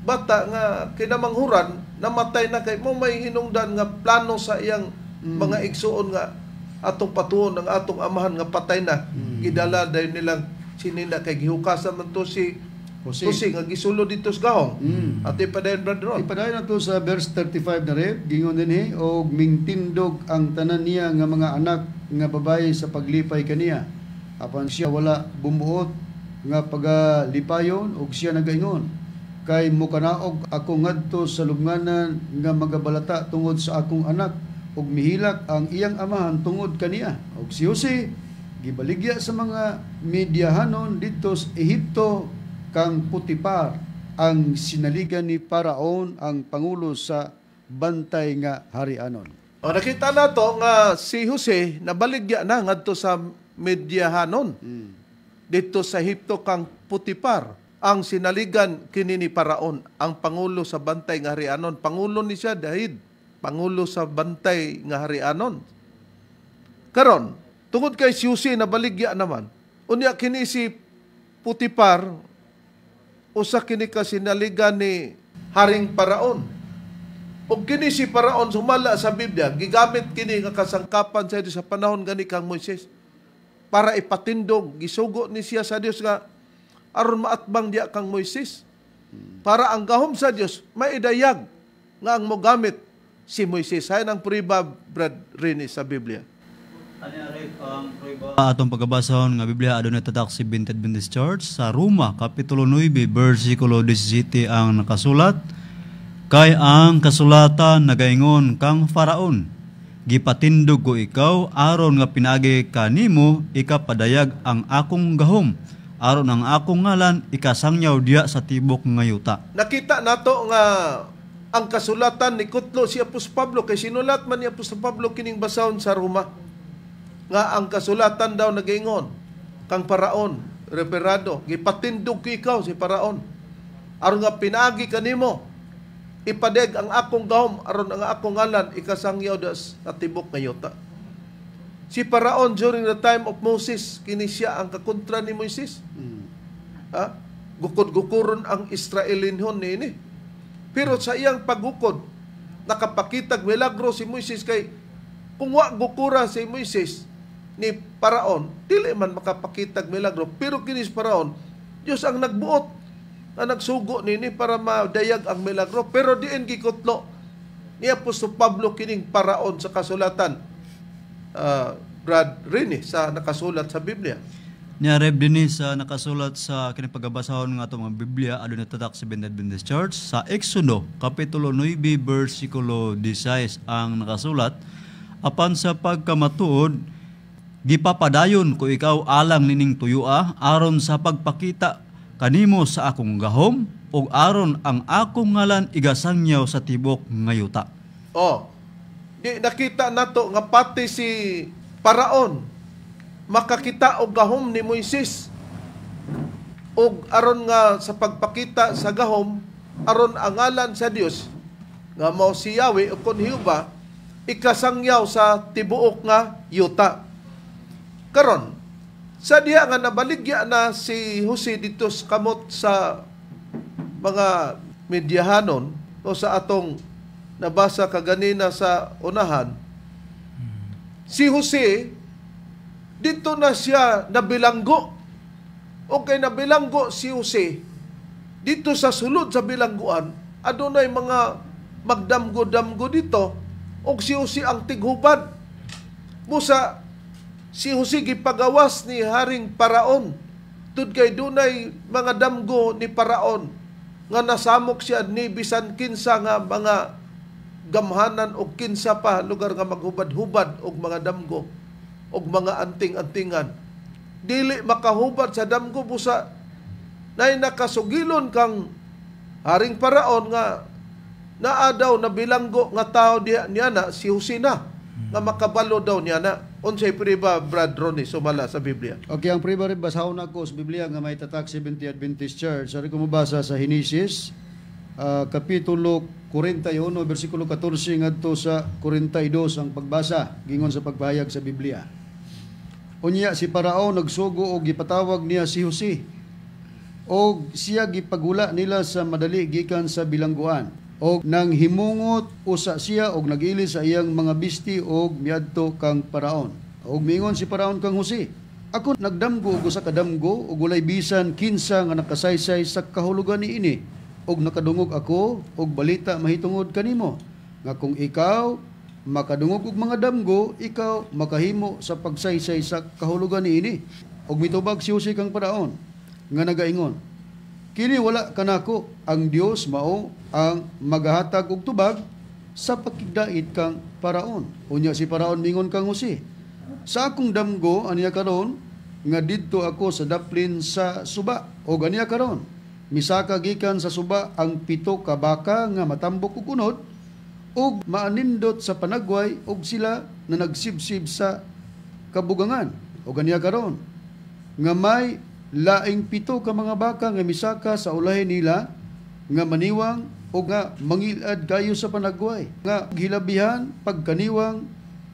bata nga kinamanghuran namatay na kay mo may hinungdan nga plano sa iyang mga igsuon nga atong patuon ang atong amahan nga patay na gidala dayon nilang sinina kay gihukasan man to si Jose nga gisulo dito sa gahong. At ipadayon brother Ron. Ipadayon na to sa verse 35 na rep gingon dinhi og mingtindog ang tanan niya nga mga anak nga babaye sa paglipay kaniya. Apan siya wala bumuot nga pagalipayon og siya nagaingon kay mukanaog ako ngadto sa lubnganan nga magabalata tungod sa akong anak ug mihilak ang iyang amahan tungod kaniya. Og si Jose gibaligya sa mga Midyahanon dito sa Ehipto kang Putipar ang sinaligan ni Paraon ang pangulo sa bantay nga harianon. O nakita nato nga si Jose nabaligya na ngadto sa Midyahanon. Dito sa Ehipto kang Putipar ang sinaligan kini ni Paraon ang pangulo sa bantay nga harianon. Pangulo ni siya dahil pangulo sa bantay nga harianon. Karon tungod kay si Jose nabaligya naman. Unya kini si Putipar usa kini ka sinaligan ni Haring Paraon. Ug kini si Paraon sumala sa Biblia gigamit kini nga kasangkapan sa panahon gani kang Moises para ipatindog gisugo ni siya sa Dios nga aron maatbang diya kang Moises para ang gahom sa Dios maidayag nga ang mogamit si Moises. Hayan ang priba Brad Rini sa Biblia. Atong pagkabasahon nga Biblia adunay tatak si Vinted Baptist Church sa Roma kapitulo 9 bersikulo 17 ang nakasulat kay ang kasulatan nagaingon kang Faraon gipatindog ko ikaw aron nga pinaagi kanimo ikapadayag ang akong gahom aron ang akong ngalan ikasangyaw diya sa tibok nga yuta. Nakita nato nga ang kasulatan ni Kutlo si Apostol Pablo kay sinulat man ni Apostol Pablo kining basahon sa Roma nga ang kasulatan daw nagaingon kang Paraon referado gipatindog ko ikaw si Paraon aron nga pinaagi kanimo ipadeg ang akong gahom aron ang akong ngalan ikasangyaw sa tibok nga yuta. Si Paraon during the time of Moses kini siya ang kakontra ni Moises. Gukod-gukuron ang Israelinhon niini. Pero sa iyang paggukod nakapakitag milagro si Moises kay kung wa gukura si Moises ni Paraon, dili man makapakitag milagro. Pero kinis Paraon, Diyos ang nagbuot na nagsugo nini para madayag ang milagro. Pero diin gikutlo ni Apostol Pablo kining Paraon sa kasulatan. Brad Rini sa nakasulat sa Biblia. Niya Reb dinhi sa nakasulat sa kining pagabasahon nga atong mga Biblia adunay tatak si Vinted Baptist Church sa Exodo kapitulo 9 bersikulo 16 ang nakasulat apan sa pagkamatuod gipapadayon ko ikaw alang nining tuyua aron sa pagpakita kanimo sa akong gahom ug aron ang akong ngalan igasangyaw sa tibok nga yuta. Di nakita nato nga pati si paraon makakita og gahom ni Moises, og aron nga sa pagpakita sa gahom aron ang ngalan sa Dios nga mao si Yahweh o kon Jehova ikasangyaw sa tibuok nga yuta. Karon sa diha nga nabaligya na si Jose dito sa kamot sa mga medyahanon o sa atong nabasa kaganina sa unahan, si Jose dito na siya nabilanggo. O kay nabilanggo si Jose dito sa sulod sa bilangguan, adunay mga magdamgo-damgo dito, og si Jose ang tighubad. Busa si Jose gipagawas ni Haring Paraon, tud kay dunay mga damgo ni Paraon nga nasamok siya ni bisan kinsa nga mga gamhanan o kinsa pa lugar nga maghubad-hubad og mga damgo og mga anting-antingan. Dili makahubad sa damgo, busa nay nakasugilon kang Haring Paraon nga naa daw na bilanggo nga tao niya na si Jose na nga makabalo daw niya na. Unsay priba, Brad Ronnie, sumala sa Biblia? Okay, ang priba rin basahon ako sa Biblia nga may tatak 70 Adventist Church. Sari ko mabasa sa Henesis, Kapitulo 41, versikulo 14 ngadto sa 42 ang pagbasa gingon sa pagpahayag sa Biblia. Unya si Paraon nagsugo og gipatawag niya si Jose, og siya gipagula nila sa madali gikan sa bilangguan, og nang himungot usa siya og nagili sa iyang mga bisti og miadto kang Paraon. Og mingon si Paraon kang Jose, ako nagdamgo og usa ka damgo og walay bisan kinsa nga nakasaysay sa kahulugan niini, og nakadungog ako og balita mahitungod kanimo nga kung ikaw makadungog og mga damgo, ikaw makahimo sa pagsaysay sa kahulugan niini. Og mitubag si Jose kang Paraon nga nagaingon, kini wala kanako, ang Dios mao ang magahatag og tubag sa pakigdait kang Paraon. Unya si Paraon mingon kang Jose, sa akong damgo aniya karon nga didto ako sa daplin sa suba, o ganiya karon misaka gikan sa suba ang 7 ka baka nga matambok og unod ug maanindot sa panagway og sila na nagsibsib sa kabugangan. O ganiya karon nga may laing 7 ka mga baka nga misaka sa ulahi nila nga maniwang o nga mangilad kayo sa panagway, nga hilabihan pagkaniwang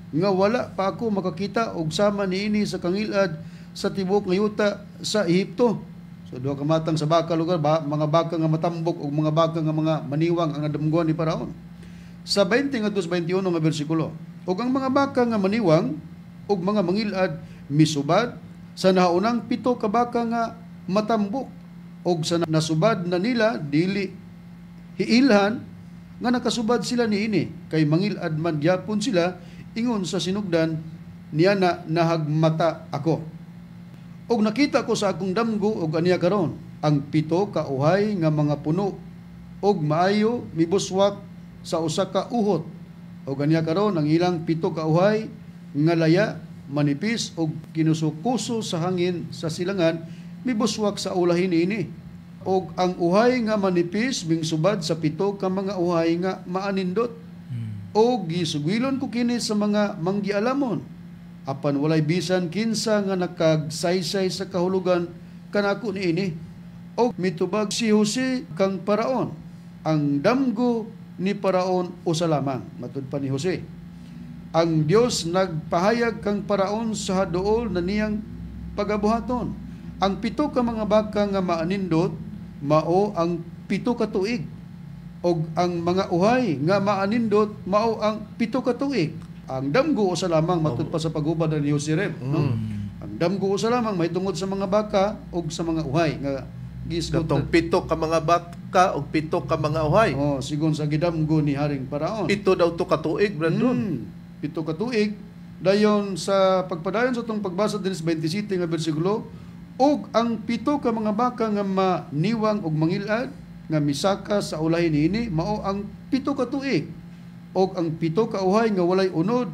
nga wala pa ako makakita og sama niini sa kangilad sa tibok nga yuta sa Ehipto. So duha ka matang sa baka lugar, mga baka nga matambok og mga baka nga mga maniwang ang adamguan ni Paraon. Sa 20 ngadto sa 21 nga bersikulo, og ang mga baka nga maniwang og mga mangilad misubad sa naunang 7 ka baka nga matambok, og sa nasubad na nila dili hiilhan nga nakasubad sila niini, kay mangilad man gyapon sila, ingon sa sinugdan niya na nahagmata ako. Og nakita ko sa akong damgo og aniya karon ang 7 ka uhay nga mga puno og maayo mibuswak sa usa ka uhot. Og aniya karon ang ilang 7 ka uhay nga laya manipis og kinusukuso sa hangin sa silangan mibuswak sa ulahin ini. Og ang uhay nga manipis mingsubad sa 7 ka mga uhay nga maanindot. Og gisugilon ko kini sa mga manggialamon, apan walay bisan kinsa nga nakagsaysay sa kahulugan kanako niini. Og mitubag si Jose kang Paraon, ang damgo ni Paraon usa lamang. Matud pa ni Jose, ang Dios nagpahayag kang Paraon sa haduol na niyang pagabuhaton. Ang 7 ka mga baka nga maanindot mao ang 7 ka tuig, og ang mga uhay nga maanindot mao ang 7 ka tuig. Ang damgo usa lamang, matud pa sa paghubad ni Jose Rem, no? Ang damgo usa lamang mahitungod sa mga baka og sa mga uhay nga gisgot. Katong 7 ka mga baka og 7 ka mga uhay. Oh, sigon sa gidamgo ni Haring Paraon. 7 daw to ka tuig, Brandon. 7 ka tuig. Dayon sa pagpadayon sa itong pagbasa din sa 27 nga bersikulo, og ang 7 ka mga baka nga maniwang og mangilad nga misaka sa ulahi niini mao ang 7 ka tuig. Og ang 7 ka uhay nga walay unod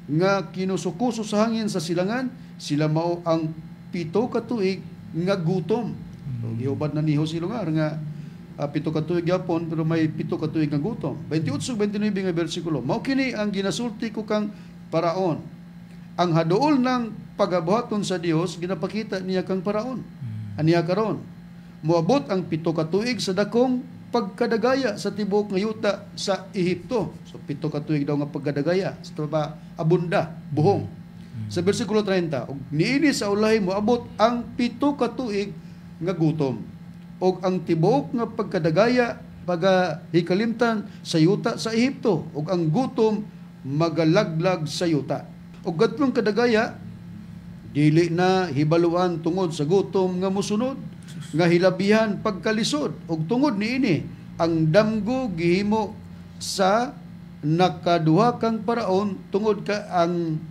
nga kinusukuso sa hangin sa silangan, sila mao ang 7 ka tuig nga gutom. So, gihubad na ni Jose lugar nga 7 ka tuig yapon pero may 7 ka tuig nga gutom. 28-29 nga bersikulo, mao kini ang ginasulti ko kang Paraon. ang haduol ng pagabuhaton sa Dios ginapakita niya kang paraon. Aniya karon, moabot ang 7 ka tuig sa dakong pagkadagaya sa tibuok nga yuta sa Ehipto. So 7 ka tuig daw nga pagkadagaya sa abunda, buhong. Sa bersikulo 30, og niini sa ulahi moabot ang 7 ka tuig nga gutom. Og ang tibuok nga pagkadagaya pagahikalimtan sa yuta sa Ehipto, og ang gutom magalaglag sa yuta. Og gadtong kadagaya dili na hibaluan tungod sa gutom nga mosunod, nga hilabihan pagkalisod, og tungod niini ang damgo gihimo sa nakaduha kang paraon tungod ka ang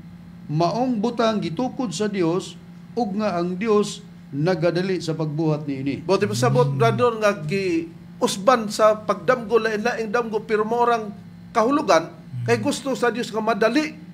maong butang gitukod sa Dios ug nga ang Dios nagadali sa pagbuhat niini. Buti pasabot, brother, nga giusban sa pagdamgo, lain-laing damgo, pero morang kahulugan, kay gusto sa Dios nga madali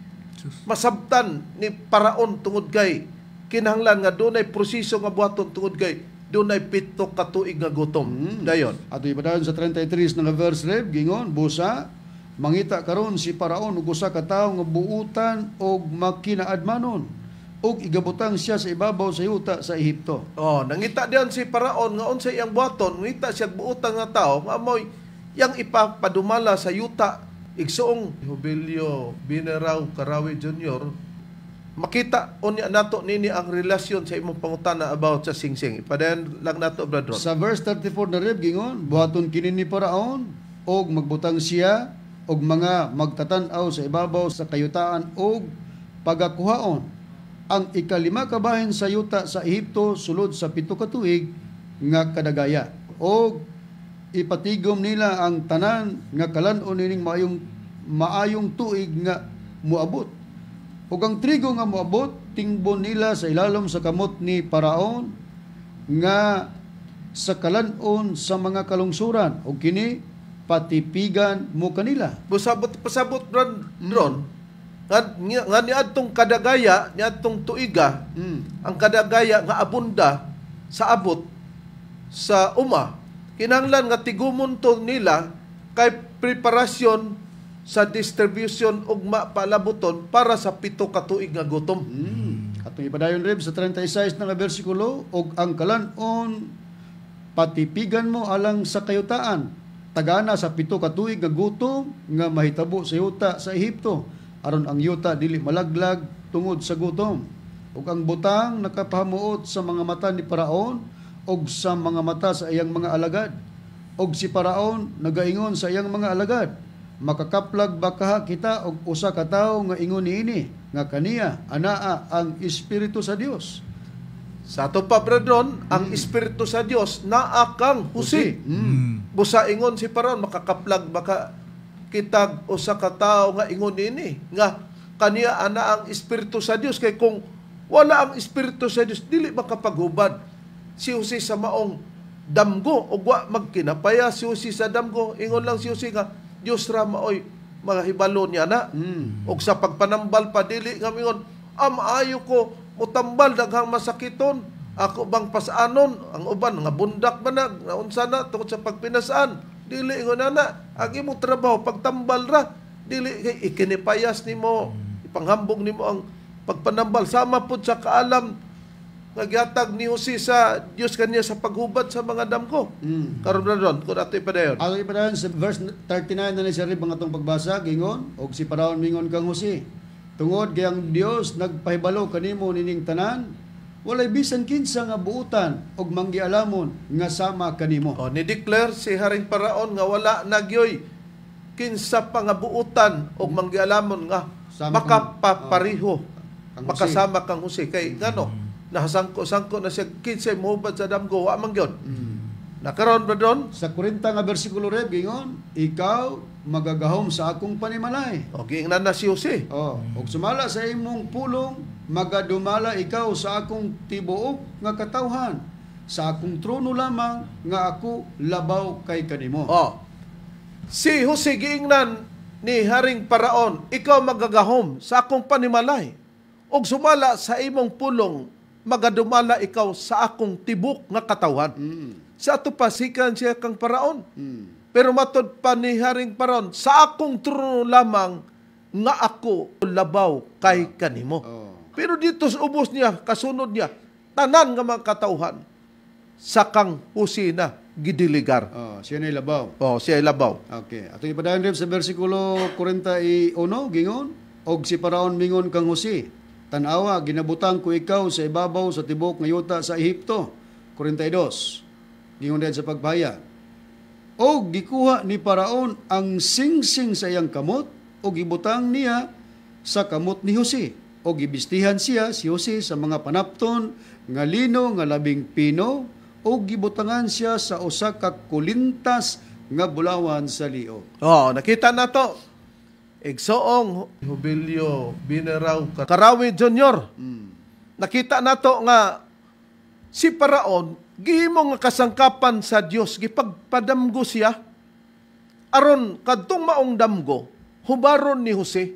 masabtan ni paraon tungod kay kinahanglan nga dunay proseso nga buhaton tungod kay dunay 7 ka tuig nga gutom. Dayon. Ato ibadayon sa 33 nga verse Rev, gingon, busa, mangita karon si paraon ug usa ka tawo nga buutan og makinaadmanon ug igabutang siya sa ibabaw sa yuta sa Ehipto. Nangita diyan si paraon nga unsay iyang buhaton, ngita siya buutan nga tawo nga amoy yang ipapadumala sa yuta. Igsoong Jubilio Bineraw Karawi Jr. makita unya nato nini ang relasyon sa imong pangutana about sa singsing. Ipadayon lang nato, brother. Sa verse 34 na Rev, gingon, buhaton kini ni paraon og magbutang siya og mga magtatan-aw sa ibabaw sa kayutaan og pagakuhaon ang ikalima ka bahin sa yuta sa Ehipto sulod sa 7 ka tuig nga kadagaya. Og ipatigom nila ang tanan nga kalan-on nining maayong tuig nga muabot. Ug ang trigo nga muabot tingbon nila sa ilalom sa kamot ni paraon nga sa kalan-on sa mga kalungsuran ug kini patipigan mo kanila. Pasabot ron, nga niadtong kadagaya, niadtong tuiga, ang kadagaya nga abunda sa abot sa uma, kinahanglan nga tigumon to nila kay preparasyon sa distribution ug mapalabuton para sa 7 ka tuig nga gutom. Atong ipadayon Rev sa 36 nga bersikulo, og ang kalan-on patipigan mo alang sa kayutaan tagana sa 7 ka tuig nga gutom nga mahitabo sa yuta sa Ehipto aron ang yuta dili malaglag tungod sa gutom. Ug ang butang nakapahamuot sa mga mata ni paraon og sa mga mata sa iyang mga alagad. Og si paraon nagaingon sa iyang mga alagad, makakaplag baka kita og usa ka tawo nga ingon niini nga kaniya anaa ang espiritu sa Dios. Sa ato pa, brethren, ang espiritu sa Dios naa kang husi. Busa ingon si paraon, makakaplag baka kitag usa ka tawo nga ingon niini nga kaniya ana ang espiritu sa Dios. Kay kung wala ang espiritu sa Dios, dili makapaghubad si Jose sa maong damgo o wa magkinapaya si Jose sa damgo. Ingon lang si Jose nga Dios ra maoy mahibalo niya na. Og sa pagpanambal pa dili nga mingon, maayo ko mutambal daghang masakiton, ako bang pasanon, ang uban nga bundak man na unsa na tungod sa pagpinasaan. Dili ingon na ang imong trabaho pagtambal ra, dili kay ikinipayas nimo, ipanghambog nimo ang pagpanambal sama pud sa kaalam nga gihatag ni Jose sa Dios kaniya sa paghubad sa mga damgo. Karon ron kun ato ipadayon. Ato ipadayon sa verse 39 na ni Sir Rib ang atong pagbasa, gingon, og si paraon mingon kang Jose, tungod kay ang Dios nagpahibalo kanimo nining tanan, walay bisan kinsa nga buutan og manggialamon nga sama kanimo. Ni-declare si Haring Paraon nga wala nagyoy kinsa pa nga buutan og manggialamon nga makapapariho, makasama kang Jose. Kay ngano, nahasangko-sangko na siya kinsay mohubad sa damgo, wa man gyud. Nakaroon ba doon? Sa 40 nga bersikulo Rev, gingon, ikaw magagahom sa akong panimalay. Giingnan na si Jose. Og sumala sa imong pulong, magadumala ikaw sa akong tibuok nga katawhan, sa akong trono lamang nga ako labaw kay kanimo. Si Jose giingnan ni Haring Paraon, ikaw magagahom sa akong panimalay. Og sumala sa imong pulong, magadumala ikaw sa akong tibok nga katawhan. Sa ato pasikan siya kang Paraon. Pero matod pa ni Haring Paraon, sa akong trono lamang nga ako labaw kay kanimo. Pero dito sa ubos niya, kasunod niya, tanan nga mga katauhan, sa kang usina, gidiligar. Siya na ilabaw. Siya ilabaw. Okay. Atong ipadayon rin sa versikulo 41, gingon, og si Paraon mingon kang Jose, tanawa, ginabutang ko ikaw sa ibabaw sa tibok nga yuta sa Ehipto. 42. Gingon din sa pagpahayag. Og gikuha ni Paraon ang singsing sa iyang kamot, o gibutang niya sa kamot ni Jose. O gibistihan siya, si Jose, sa mga panapton, nga lino, nga labing pino, o gibutangan siya sa usa ka kulintas nga bulawan sa liog. Nakita na to. Igsoong Jubilio Bineraw Karawi Jr. Nakita na to nga si Paraon, gihimo nga kasangkapan sa Dios, gipagpadamgo siya, aron kadtong maong damgo, hubaron ni Jose.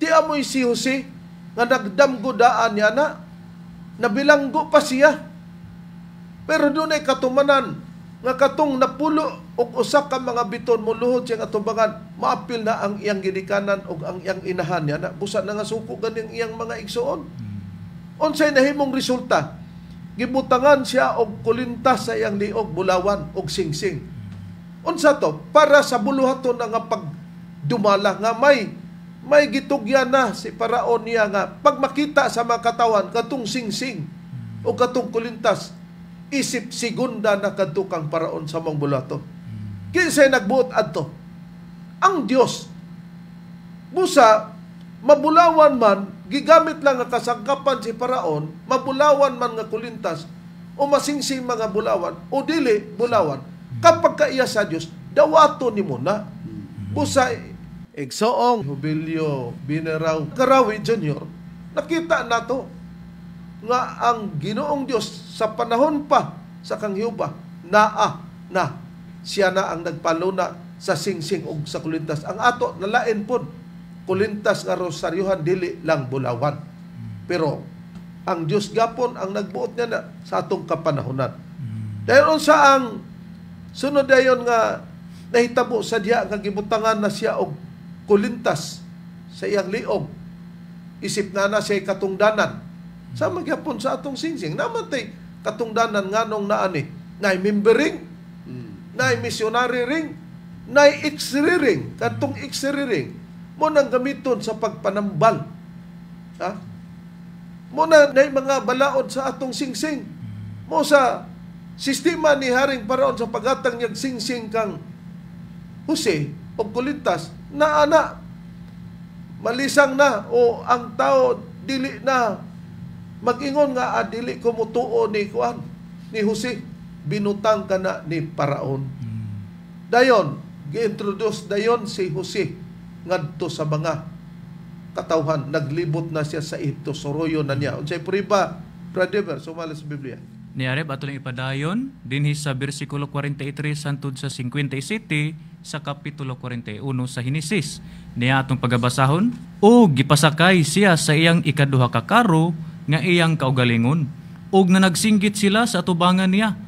Di amoy si Jose, nga nagdamgo daan niya na, nabilanggo pa siya. Pero doon ay katumanan, nga katong napulo o usa ka mga biton mo luhod siyang atubangan, maapil na ang iyang ginikanan o ang iyang inahan niya na busa na nga suko ganing iyang mga igsoon. Unsay nahimong resulta? Gibutangan siya og kulintas sa iyang liog, bulawan og singsing. Unsa to? Para sa buluhaton na nga pagdumala nga may gitugyan na si Paraon niya nga pag makita sa mga katawan katong singsing o katong kulintas, isip segunda na kadto kang Paraon sa mong bulato. Kinsay nagbuot adto? Ang Dios. Busa mabulawan man, gigamit lang nga kasangkapan si Paraon, mabulawan man nga kulintas o masingsing mga bulawan o dili bulawan. Kapag kaiya sa Dios, dawato ni mo na. Busa igsoong Jubilio Bineraw Karawi Jr. Nakita na to nga ang Ginoong Dios sa panahon pa sa kang Hiuba na siya na ang nagpaluna sa singsing ug sa kulintas. Ang ato nalain pod kulintas nga rosaryuhan, dili lang bulawan. Pero ang Dios gapon ang nagbuot niya na sa atong kapanahonan. Dahil unsa ang sunod dayon nga nahitabo sa diha nga gibutangan na siya og kulintas sa iyang liog. Isip na siya katungdanan. Sa magyapon sa atong singsing, namatay katungdanan nganong naani, nay membering, nay missionary ring, nay X-ray ring, katong X-ray ring, mo nang gamiton sa pagpanambal. Mo na nay mga balaod sa atong singsing. Mo sa sistema ni Haring Paraon sa paghatag niyag singsing kang Jose o kulintas, na malisang na o ang tao dili na mag-ingon nga dili ko mutuo ni Jose, binutang ka na ni Paraon. Dayon gi-introduce dayon si Jose ngadto sa mga katawhan, naglibot na siya sa Ehipto, soroyo na niya. Unsay puriba, brother, sumala sa Biblia. Ni Areb ato lang ipadayon dinhi sa bersikulo 43 santud sa 57 sa kapitulo 41 sa Henesis. Niya atong pagabasahon, o gipasakay siya sa iyang ikaduha ka karo nga iyang kaugalingon, ug na nagsinggit sila sa atubangan niya.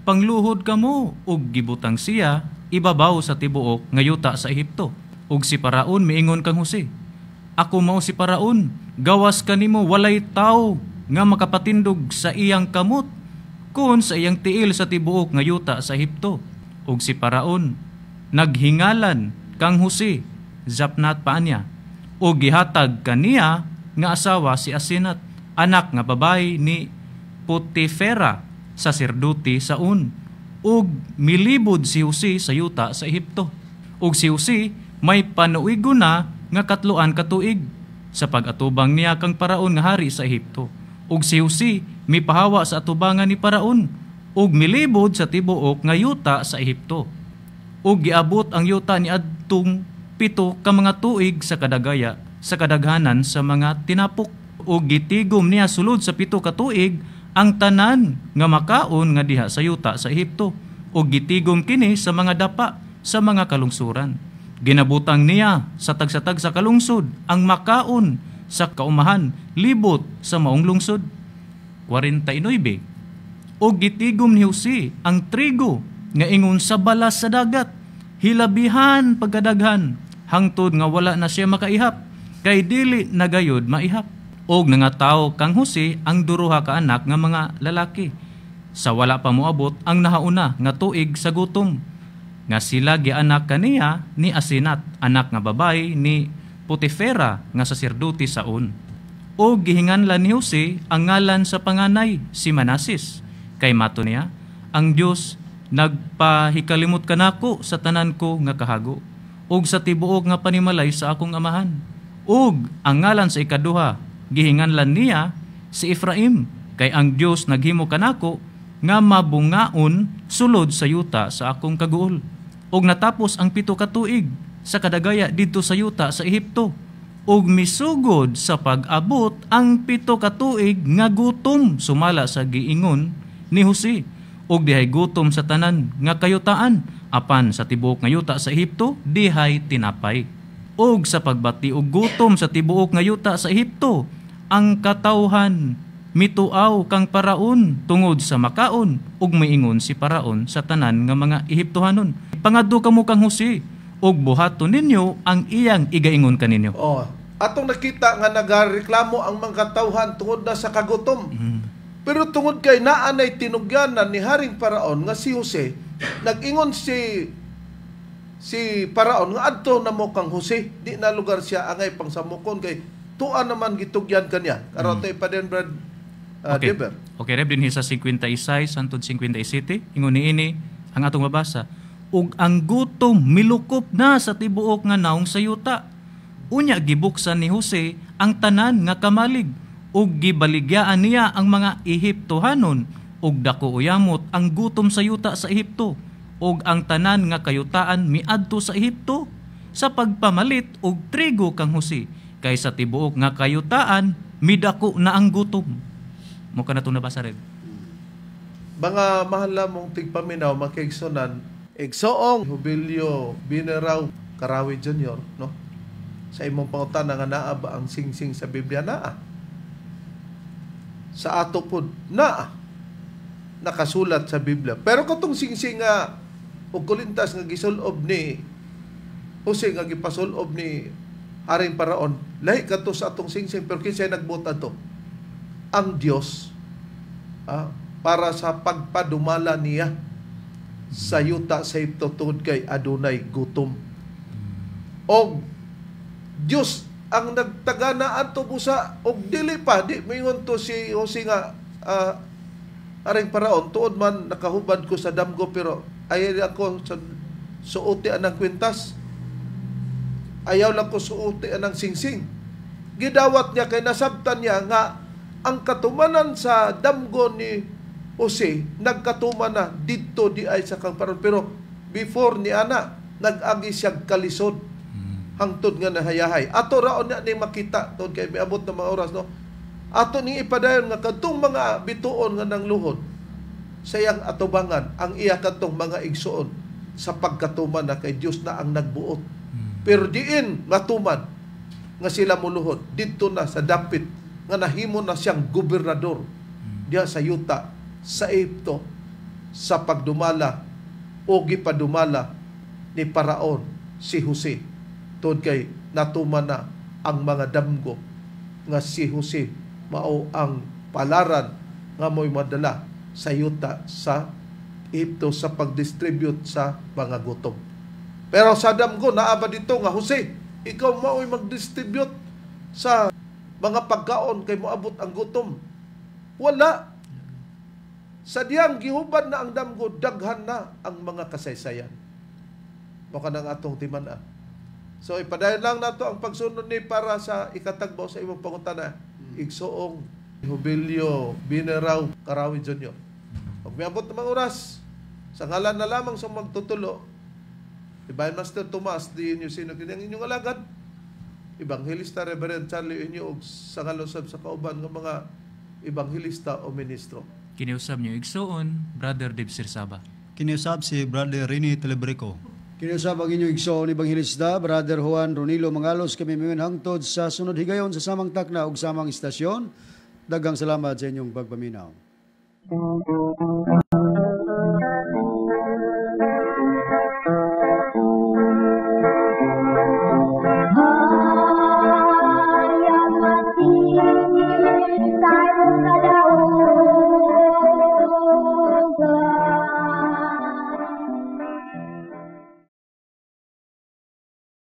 Pangluhod kamo, ug gibutang siya ibabaw sa tibuok nga yuta sa Ehipto. Ug si Paraon miingon kang Jose, ako mao si Paraon, gawas kanimo walay tawo nga makapatindog sa iyang kamot kun sa iyang tiil sa tibuok nga yuta sa Ehipto. Ug si Paraon naghingalan kang Jose, Zapnat paanya, ug gihatag kaniya nga asawa si Asenat, anak nga babae ni Potifera, saserdote sa Un. Ug milibod si Jose sa yuta sa Ehipto. Ug si Jose may panuigo na nga 3 katuig sa pag-atubang niya kang Paraon nga hari sa Ehipto. Ug si Jose mipahawa sa atubangan ni Paraon ug milibod sa tibuok nga yuta sa Ehipto. Ug giabot ang yuta ni adtong 7 ka mga tuig sa kadagaya sa kadaghanan sa mga tinapok. Ug gitigom niya sulod sa 7 ka tuig ang tanan nga makaon nga diha sa yuta sa Ehipto, ug gitigom kini sa mga dapa sa mga kalungsuran. Ginabutang niya sa tagsatag sa kalungsod ang makaon sa kaumahan libot sa maong lungsod. 49. Ug gitigom ni Jose ang trigo nga ingon sa balas sa dagat, hilabihan pagkadaghan, hangtod nga wala na siya makaihap, kay dili nagayod maihap. Og nangataw kang Jose ang duruha ka anak nga mga lalaki. Sa wala pa moabot ang nahauna nga tuig sa gutom. Nga sila gianak kaniya ni Asenat, anak nga babay ni Potifera nga saserdote saon. O gihinganlan ni Jose ang ngalan sa panganay, si Manases. Kay mato niya, ang Dios nagpahikalimot kanako sa tanan ko nga kahago, ug sa tibuok nga panimalay sa akong amahan. Ug ang ngalan sa ikaduha, gihinganlan niya si Efraim, kay ang Dios naghimo kanako nga mabungaon sulod sa yuta sa akong kaguol. Ug natapos ang 7 ka tuig sa kadagaya didto sa yuta sa Ehipto. Ug misugod sa pag-abot ang 7 ka tuig nga gutom sumala sa giingon ni Jose. Ug dihay gutom sa tanan nga kayutaan, apan sa tibuok nga yuta sa Ehipto dihay tinapay. Ug sa pagbati og gutom sa tibuok nga yuta sa Ehipto, ang katawhan mituaw kang paraon tungod sa makaon, ug maingon si paraon sa tanan nga mga Ehiptohanon, pangadto kamo kang Jose, ug buhaton ninyo ang iyang igaingon kaninyo. Oh, atong nakita nga nagareklamo ang mga katawhan tungod na sa kagutom. Pero tungod kay naanay tinugyanan ni Haring Paraon nga si Jose, nag-ingon si Paraon nga adto na mo kang Jose, di na lugar siya angay pangsamukon kay tuan naman gitugyan kanya. Karon tay pa din Brad Okay. Deber. Okay, Reb, din sa 56 hangtod 57, ingon niini ang atong mabasa. Ug ang gutom milukop na sa tibuok nga naong sa yuta. Unya gibuksan ni Jose ang tanan nga kamalig, ug gibaligyaan niya ang mga Ehiptohanon, ug dako uyamot ang gutom sa yuta sa Ehipto, ug ang tanan nga kayutaan miadto sa Ehipto sa pagpamalit og trigo kang Jose, kay sa tibuok nga kayutaan midako na ang gutom. Mo ka na ito nabasa rin. Mga mahal mong tigpaminaw, makiigsunan, igsoong Jubilio Bineraw Karawi Jr., no? Sa imong pangutan nga naa ba ang singsing sa Biblia? Naa. Sa ato po, naa. Nakasulat sa Biblia. Pero katong singsing nga o kulintas nga gisulob ni Jose nga gipasulob ni Haring Paraon, lahi kato sa atong singsing, pero kinsay nagbuta to? Ang Diyos para sa pagpadumala niya sa yuta sa Ehipto tungod kay adunay gutom. Og Diyos ang nagtagana adto busa og dili pa di moingon to si Jose nga Haring Paraon, tuod man nakahubad ko sa damgo pero ayaw ako sa suote anang kwintas, ayaw lang ko suote anang singsing. Gidawat niya kay nasabtan niya nga ang katumanan sa damgo ni Jose nagkatuman na didto di ay sa kang Paraon, pero before ni ana nag-agi siya kalisod hangtod nga nahayahay. Ato raon na ni makita tod kay miabot na mga oras, no? Ato ning ipadayon nga kadtong mga bituon nga nang luhod sayang atubangan ang iya kadtong mga igsuon sa pagkatuman na kay Dios na ang nagbuot. Pero diin matuman nga sila muluhod didto na sa dapit nga nahimo na siyang gobernador diya sa yuta sa Ehipto sa pagdumala o gipadumala ni Paraon si Jose, tod kay natuman na ang mga damgo nga si Jose mao ang palaran nga mo'y madala sa yuta sa Ehipto sa pagdistribute sa mga gutom. Pero sa damgo naaba dito nga, Jose, ikaw mao'y magdistribute sa mga pagkaon kay moabot ang gutom. Wala. Sa diyang gihubad na ang damgo, daghan na ang mga kasaysayan. Maka nang atong timan. So ipadayon lang nato ang pagsunod ni para sa ikatagbaw sa imong pangutana. Igsoong Jubilio Bineraw Karawi Jr. Pag miabot na mga oras, sa ngalan na lamang sa magtutulo, Divine Master Tomas, di inyo sino kinyang inyong alagad, Evangelista Reverend Charlie Inyo, sa ngalusab sa kauban ng mga Evangelista o ministro. Kiniusab niyo igsoon, Brother Dave Sirsaba. Kiniusab si Brother Rene Telebreco. Kiniusab ang inyong igsoon Evangelista, Brother Juan Ronilo Mangalos, kami mayon hangtod sa sunod higayon sa samang takna ug samang istasyon. Daghang salamat sa inyong pagpaminaw.